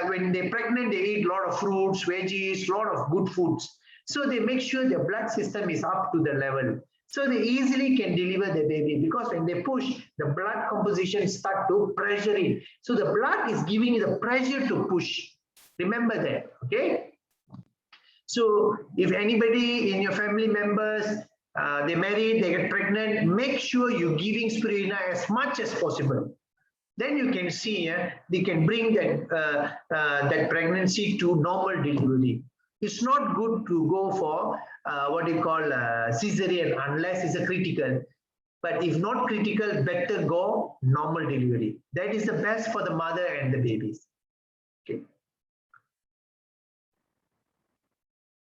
when they're pregnant, they eat a lot of fruits, veggies, a lot of good foods. So they make sure their blood system is up to the level. So they easily can deliver the baby, because when they push, the blood composition start to pressure in. So the blood is giving you the pressure to push. Remember that, okay? So if anybody in your family members, they married, they get pregnant, make sure you're giving spirulina as much as possible. Then you can see they can bring that pregnancy to normal delivery. It's not good to go for what you call cesarean unless it's a critical. But if not critical, better go normal delivery. That is the best for the mother and the babies. Okay.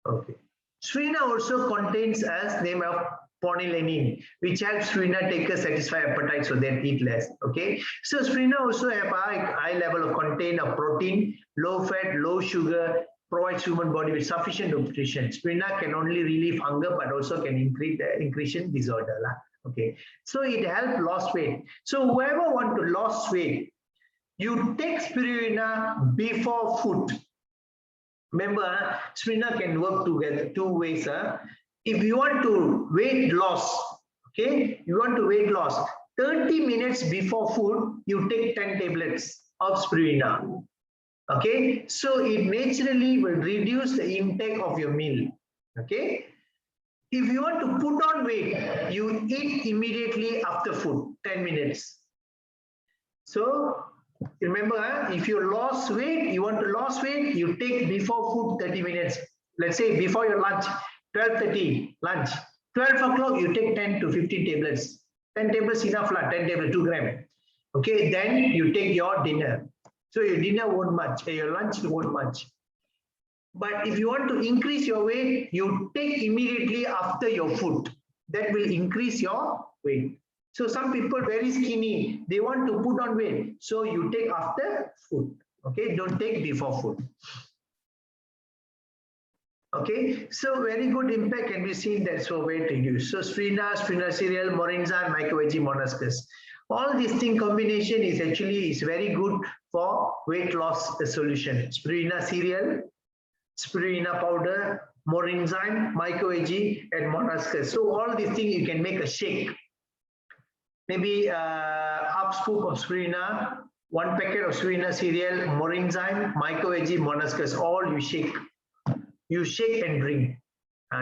Okay. Spirulina also contains, as name of ponylanin, which helps spirulina takers satisfy appetite so they eat less. Okay. So spirulina also have a high level of content of protein, low fat, low sugar, provides human body with sufficient nutrition. Spirulina can only relieve hunger, but also can increase disorder. Okay. So it helps loss weight. So whoever want to lose weight, you take spirulina before food. Remember, spirulina can work together two ways. If you want to weight loss, okay, you want to weight loss, 30 minutes before food, you take 10 tablets of spirulina. Okay, so it naturally will reduce the intake of your meal. Okay, if you want to put on weight, you eat immediately after food, 10 minutes. So remember, if you lost weight, you want to lose weight, you take before food 30 minutes. Let's say before your lunch, 12:30 lunch. 12 o'clock, you take 10 to 15 tablets. 10 tablets enough, 10 tablets, 2 gram. Okay, then you take your dinner. So your dinner won't much, your lunch won't much. But if you want to increase your weight, you take immediately after your food. That will increase your weight. So some people very skinny, they want to put on weight. So you take after food. Okay, don't take before food. Okay, so very good impact can be seen that so weight reduced. So spirulina cereal, morinza, micro-veggie molluscus. All these thing combination is actually is very good for weight loss solution. Spirulina cereal, spirulina powder, morinza, micro-veggie, and molluscus. So all these things you can make a shake. Maybe half scoop of spirulina, 1 packet of spirulina cereal, morinza, micro-veggie, molluscus. All you shake. You shake and drink.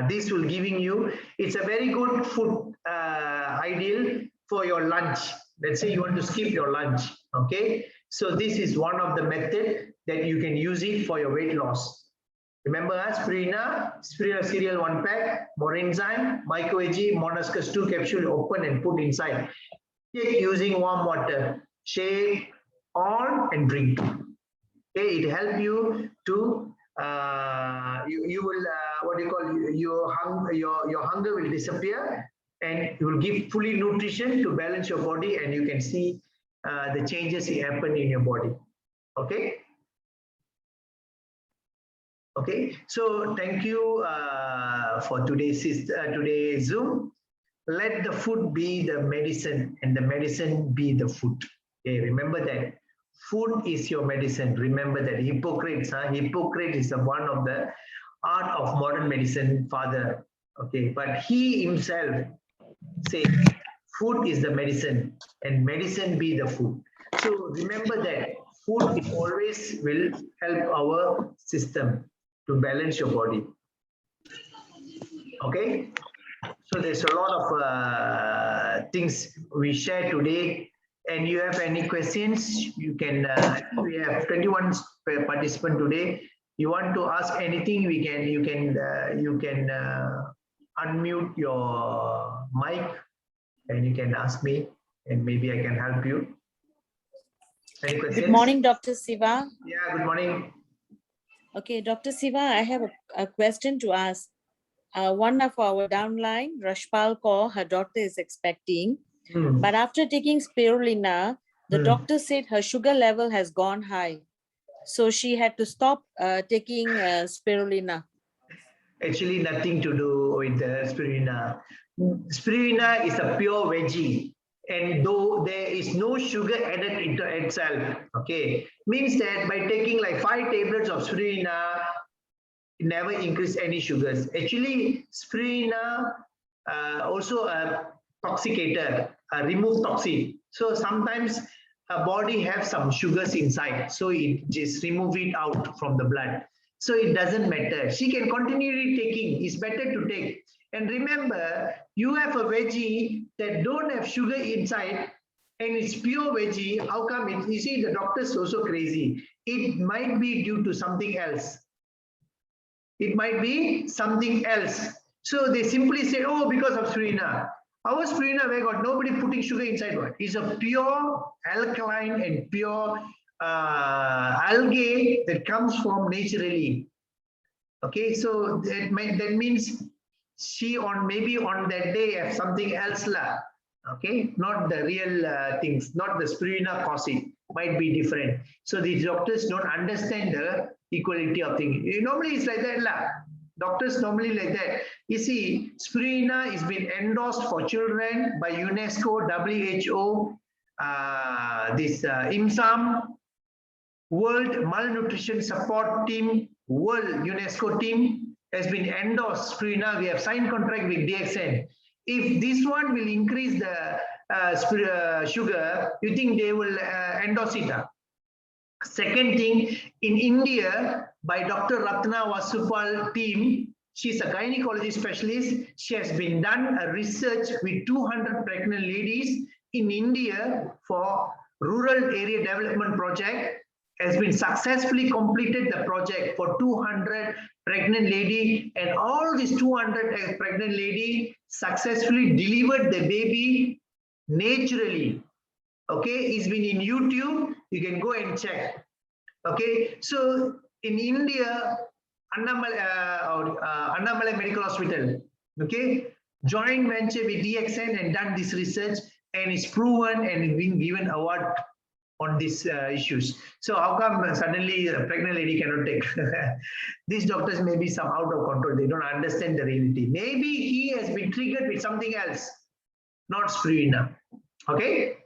This will giving you, it's a very good food ideal for your lunch. Let's say you want to skip your lunch, okay? So this is one of the method that you can use it for your weight loss. Remember, spirulina cereal 1 pack, morinza, micro-veggie, molluscus 2 capsule, open and put inside. Take using warm water, shake on and drink. Okay, it help you to you will what do you call your hunger will disappear, and you will give fully nutrition to balance your body, and you can see the changes that happen in your body. Okay. Okay, so thank you for today's Zoom. Let the food be the medicine and the medicine be the food. Okay, remember that. Food is your medicine. Remember that. Hippocrates is one of the art of modern medicine father. Okay, but he himself says food is the medicine and medicine be the food. So remember that food is always will help our system to balance your body. Okay, so there's a lot of things we share today. And you have any questions, you can, we have 21 participants today. You want to ask anything, you can unmute your mic and you can ask me and maybe I can help you. Any questions? Good morning, Dr. Siva. Yeah, good morning. Okay, Dr. Siva, I have a question to ask. One of our downline, Rashpal Kaur, her daughter is expecting. But after taking spirulina, the doctor said her sugar level has gone high. So she had to stop taking spirulina. Actually, nothing to do with the spirulina. Spirulina is a pure veggie. And though there is no sugar added into itself, okay, means that by taking like 5 tablets of spirulina, it never increase any sugars. Actually, spirulina also a toxicator, remove toxin. So sometimes a body have some sugars inside, so it just remove it out from the blood. So it doesn't matter. She can continue taking. It's better to take. And remember, you have a veggie that don't have sugar inside, and it's pure veggie. How come it? You see, the doctor's also crazy. It might be due to something else. It might be something else. So they simply say, oh, because of spirulina. Our spirulina, we got nobody putting sugar inside one. It's a pure alkaline and pure algae that comes from naturally. Okay, so that means she maybe on that day have something else lah. Okay, not the real things, not the spirulina cause it, might be different. So the doctors don't understand the equality of things. Normally it's like that lah. Doctors normally like that. You see, spirulina is been endorsed for children by UNESCO, WHO, IMSAM, World Malnutrition Support Team, World UNESCO team has been endorsed spirulina. We have signed contract with DXN. If this one will increase the sugar, you think they will endorse it? Second thing, in India, by Dr. Ratna Vasupal team, she's a gynecology specialist. She has been done a research with 200 pregnant ladies in India for Rural Area Development Project has been successfully completed the project for 200 pregnant lady, and all these 200 pregnant lady successfully delivered the baby naturally. Okay, it's been in YouTube, you can go and check. Okay, so in India, Annamalai Medical Hospital, okay, joint venture with DXN and done this research, and it's proven and been given award on these issues. So how come suddenly a pregnant lady cannot take? These doctors may be some out of control. They don't understand the reality. Maybe he has been triggered with something else, not spirulina. Okay.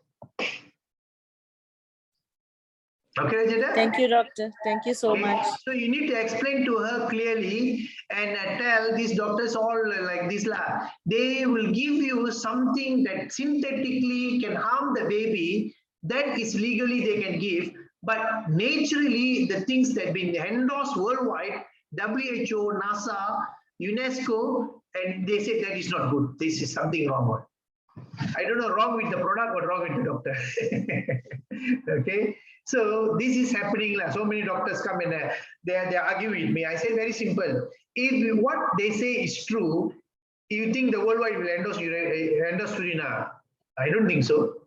Okay, Rajita? Thank you, doctor. Thank you so much. So you need to explain to her clearly and tell these doctors all like this. They will give you something that synthetically can harm the baby. That is legally they can give. But naturally, the things that have been endorsed worldwide, WHO, NASA, UNESCO, and they say that is not good. This is something wrong. I don't know, wrong with the product or wrong with the doctor. Okay, so this is happening. So many doctors come and they argue with me. I say very simple. If what they say is true, you think the worldwide will endorse spirulina? I don't think so.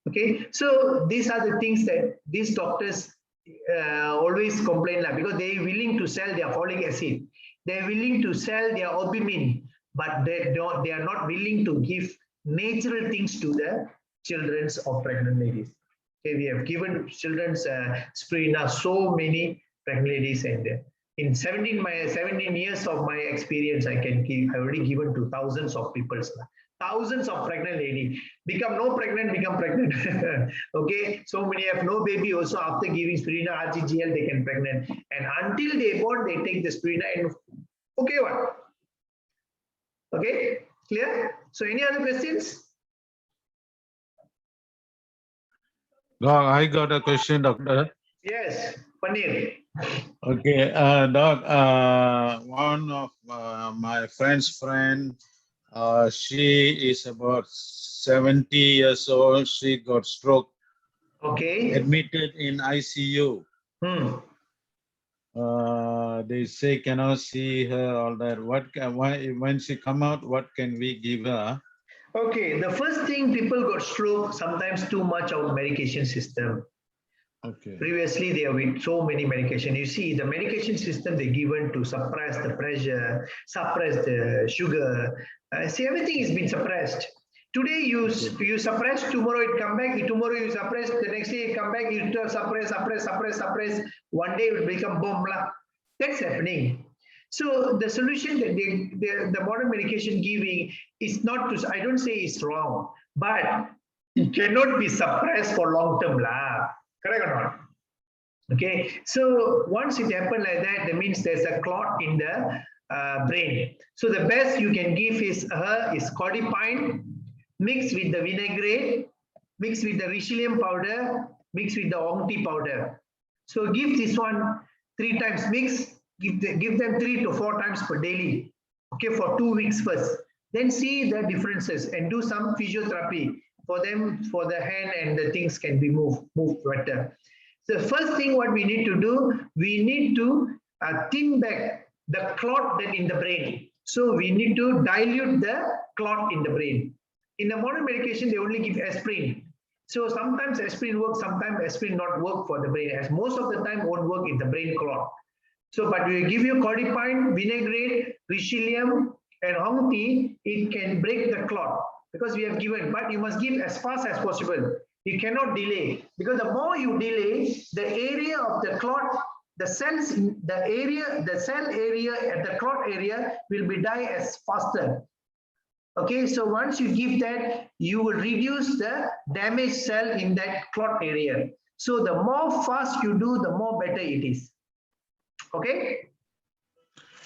Okay, so these are the things that these doctors always complain because they are willing to sell their folic acid. They are willing to sell their albumin, but they are not willing to give natural things to the children of pregnant ladies. Okay, we have given children's spirulina so many pregnant ladies, and in 17 years of my experience, I already given to thousands of people. Thousands of pregnant lady become pregnant. Okay, so many have no baby also after giving spirulina RGGL they can pregnant, and until they born they take the spirulina and okay what? Okay, clear? So any other questions? No, I got a question, doctor. Yes, Panir. Okay, doc, one of my friend's friend, she is about 70 years old. She got stroke. Okay. Admitted in ICU. They say cannot see her, all that. When she come out, what can we give her? Okay, the first thing, people got stroke, sometimes too much of medication system. Okay. Previously, they have with so many medication. You see, the medication system they given to suppress the pressure, suppress the sugar. See, everything is been suppressed. Today you suppress, tomorrow it come back. Tomorrow you suppress, the next day it come back. You suppress. One day it will become bomb. That's happening. So the solution that the modern medication giving is not to. I don't say it's wrong, but it cannot be suppressed for long term. Correct or not? Okay, so once it happens like that, that means there's a clot in the brain. So the best you can give is codipine mixed with the vinaigrette, mixed with the richelieu powder, mixed with the Ongti powder. So give this one 3 times mix, give them 3 to 4 times per daily. Okay, for 2 weeks first. Then see the differences and do some physiotherapy for them, for the hand, and the things can be moved better. The first thing what we need to do, we need to thin back the clot that in the brain. So we need to dilute the clot in the brain. In the modern medication, they only give aspirin. So sometimes aspirin works, sometimes aspirin not work for the brain. As most of the time won't work in the brain clot. So, but we give you codipine, vinaigrette, richelieu, and Ongti, it can break the clot because we have given, but you must give as fast as possible. You cannot delay, because the more you delay, the area of the clot, the cells, the cell area at the clot area will be die as faster. Okay, so once you give that, you will reduce the damaged cell in that clot area. So the more fast you do, the more better it is. Okay.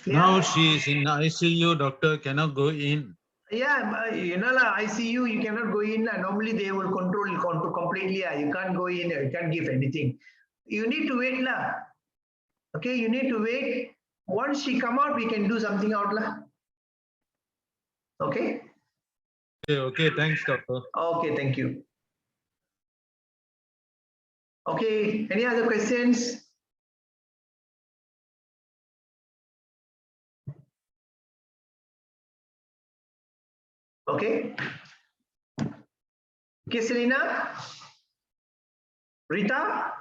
Now she is in ICU, doctor cannot go in. Yeah, you know, ICU, you cannot go in. Normally, they will control completely. You can't go in, you can't give anything. You need to wait. Okay, you need to wait. Once she come out, we can do something out. Okay? Okay, thanks, doctor. Okay, thank you. Okay, any other questions? Okay. Okay, Selena? Rita?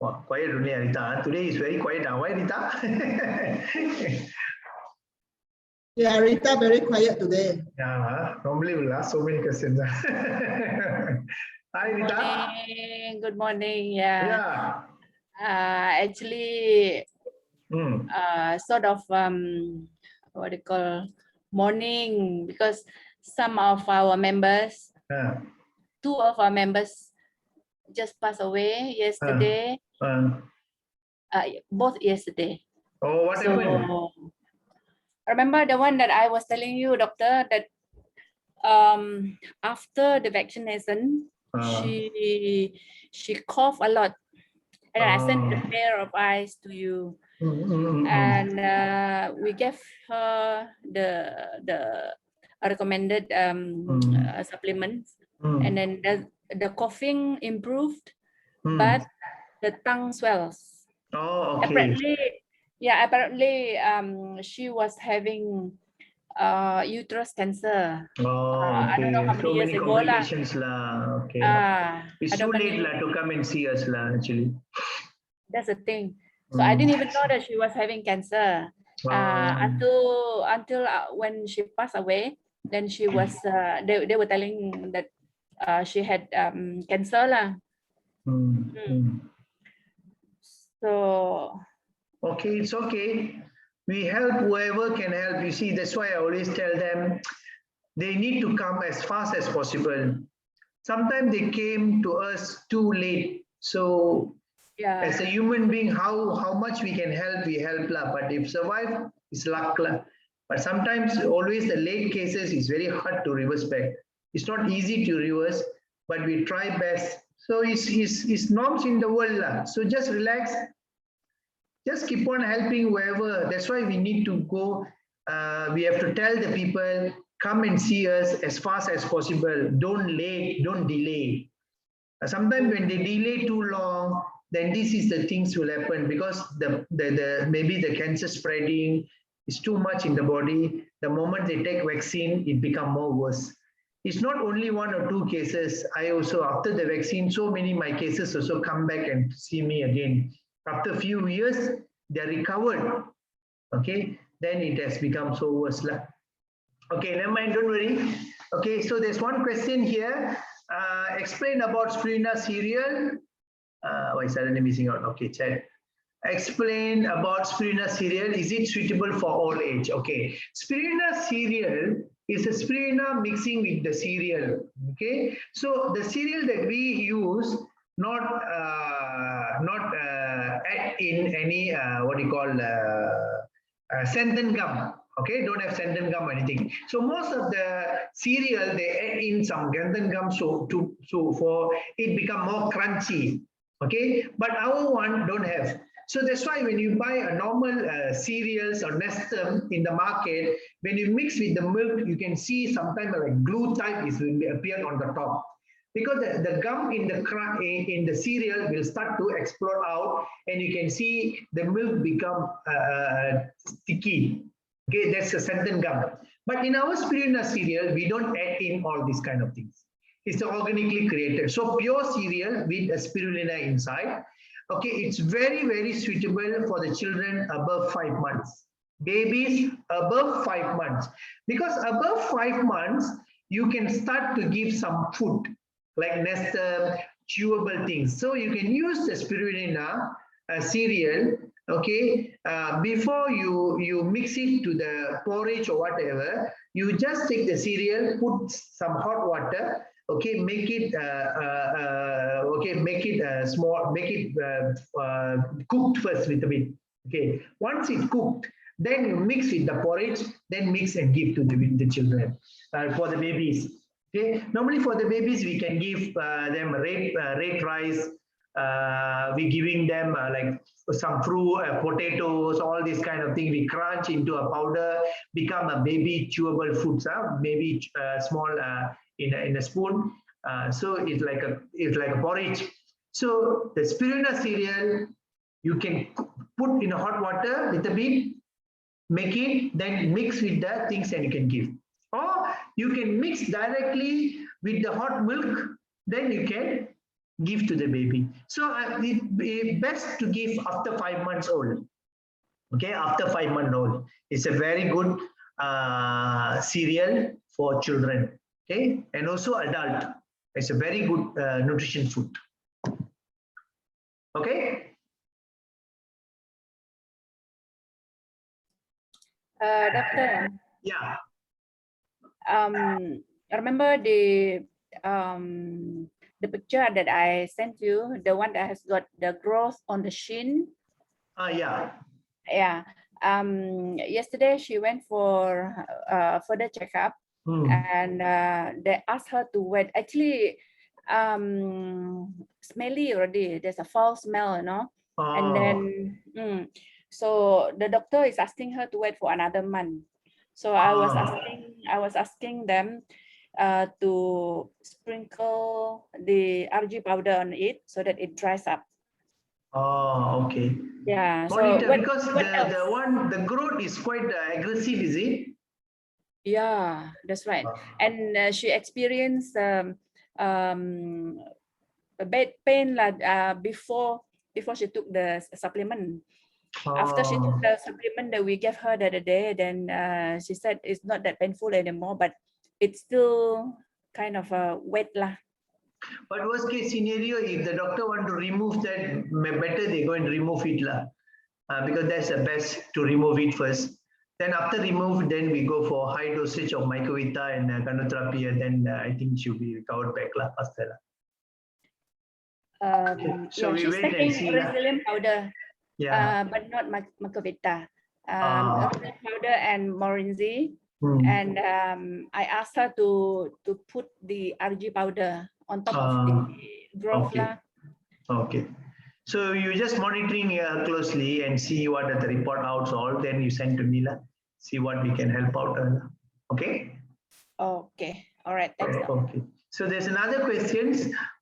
Oh, quiet only, Rita. Today is very quiet. Why, Rita? Yeah, Rita very quiet today. Yeah, normally we'll ask so many questions. Hi, Rita. Good morning. Yeah. Yeah. Actually, Hmm. sort of what do you call morning, because some of our members, Uh, two of our members just passed away yesterday. Both yesterday. Oh, what happened? Remember the one that I was telling you, doctor, that after the vaccination, she coughed a lot, and I sent a pair of eyes to you. And we gave her the recommended supplements, and then the coughing improved, but the tongue swells. Oh, okay. Apparently she was having uterus cancer. Oh, okay. I don't know how many So years many ago complications lah. Okay. It's I don't too late know. lah to come and see us lah, actually. That's the thing. So I didn't even know that she was having cancer until when she passed away. Then she was they were telling that she had cancer lah. So okay, it's okay. We help whoever can help. You see, that's why I always tell them they need to come as fast as possible. Sometimes they came to us too late. So as a human being, how much we can help, we help lah. But if survive, it's luck lah. But sometimes always the late cases is very hard to reverse back. It's not easy to reverse, but we try best. So it's norms in the world lah. So just relax. Just keep on helping whoever. That's why we need to go. We have to tell the people, come and see us as fast as possible. Don't delay. Sometimes when they delay too long, then this is the things will happen, because the maybe the cancer spreading is too much in the body. The moment they take vaccine, it become more worse. It's not only 1 or 2 cases. I also, after the vaccine, so many my cases also come back and see me again. After a few years, they're recovered. Okay, then it has become so worse. Okay, never mind, don't worry. Okay, so there's one question here. Explain about spirulina cereal. Why suddenly missing out? Okay, chat. Explain about spirulina cereal. Is it suitable for all age? Okay, spirulina cereal is a spirulina mixing with the cereal. Okay, so the cereal that we use, not add in any what you call xanthan gum. Okay, don't have xanthan gum or anything. So most of the cereal they add in some xanthan gum so for it become more crunchy. Okay, but our one don't have. So that's why when you buy a normal cereals or nestum in the market, when you mix with the milk, you can see sometimes like glue type is will appear on the top, because the gum in the cereal will start to explode out, and you can see the milk become sticky. Okay, that's a xanthan gum. But in our spirulina cereal, we don't add in all these kind of things. It's organically created. So pure cereal with a spirulina inside. Okay, it's very, very suitable for the children above 5 months. Babies above 5 months. Because above 5 months, you can start to give some food like nestum, chewable things. So you can use the spirulina cereal, okay, before you mix it to the porridge or whatever. You just take the cereal, put some hot water, okay, make it small, make it cooked first with a bit. Okay, once it's cooked, then you mix with the porridge, then mix and give to the children, for the babies. Okay, normally for the babies we can give them red rice. We giving them like some fruit, potatoes, all these kind of things. We crunch into a powder, become a baby chewable foods. Maybe small in a spoon. So it's like a porridge. So the spirulina cereal, you can put in hot water with a bit, make it, then mix with the things and you can give. Or you can mix directly with the hot milk, then you can give to the baby. So it's best to give after 5 months old. Okay, after 5 months old. It's a very good cereal for children. Okay, and also adult. It's a very good nutrition food. Okay. Doctor, Yeah. remember the picture that I sent you, the one that has got the growth on the shin? Yeah. Yeah. Yesterday she went for further checkup, and they asked her to wait. Actually, smelly already. There's a foul smell, you know. And then, so the doctor is asking her to wait for another month. So I was asking them to sprinkle the RG powder on it so that it dries up. Oh, okay. Yeah. Monitor, So because the growth is quite aggressive, is it? Yeah, that's right. And she experienced a bad pain before she took the supplement. After she took the supplement that we gave her the other day, then she said it's not that painful anymore, but it's still kind of wet lah. But worst case scenario, if the doctor want to remove that, better they go and remove it lah, because that's the best to remove it first. Then after remove, then we go for high dosage of microvita and Ganotherapy, and then I think she'll be recovered back lah, faster lah. So we she's wait and taking see resilient powder, but not microvita. Resilient powder and Morinzi. And I asked her to put the RG powder on top of the growth lah. Okay. So you just monitoring closely and see what are the report outs all. Then you send to me lah. See what we can help out. Okay. Okay. All right. Thanks. Okay. So there's another question.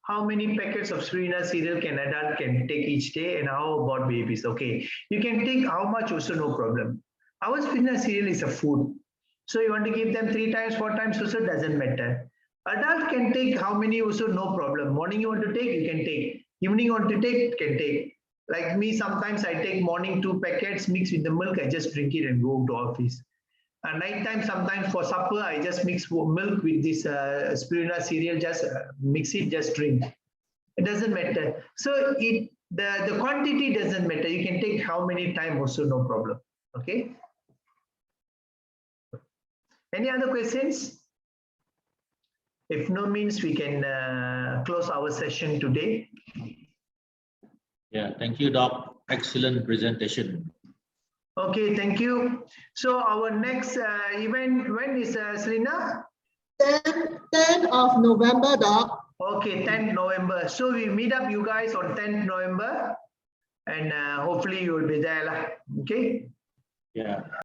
How many packets of spirulina cereal can adult can take each day, and how about babies? Okay. You can take how much also no problem. Our spirulina cereal is a food. So you want to give them 3 times, 4 times also doesn't matter. Adult can take how many also no problem. Morning you want to take, you can take. Evening you want to take, can take. Like me, sometimes I take morning 2 packets mixed with the milk. I just drink it and go to office. At night time, sometimes for supper, I just mix milk with this spirulina cereal. Just mix it, just drink. It doesn't matter. So the quantity doesn't matter. You can take how many times also no problem. Okay. Any other questions? If no, means we can close our session today. Yeah, thank you, Doc. Excellent presentation. Okay, thank you. So our next event, when is Selena? 10th of November, Doc. Okay, 10th November. So we meet up you guys on 10th November, and hopefully you will be there. Okay. Yeah.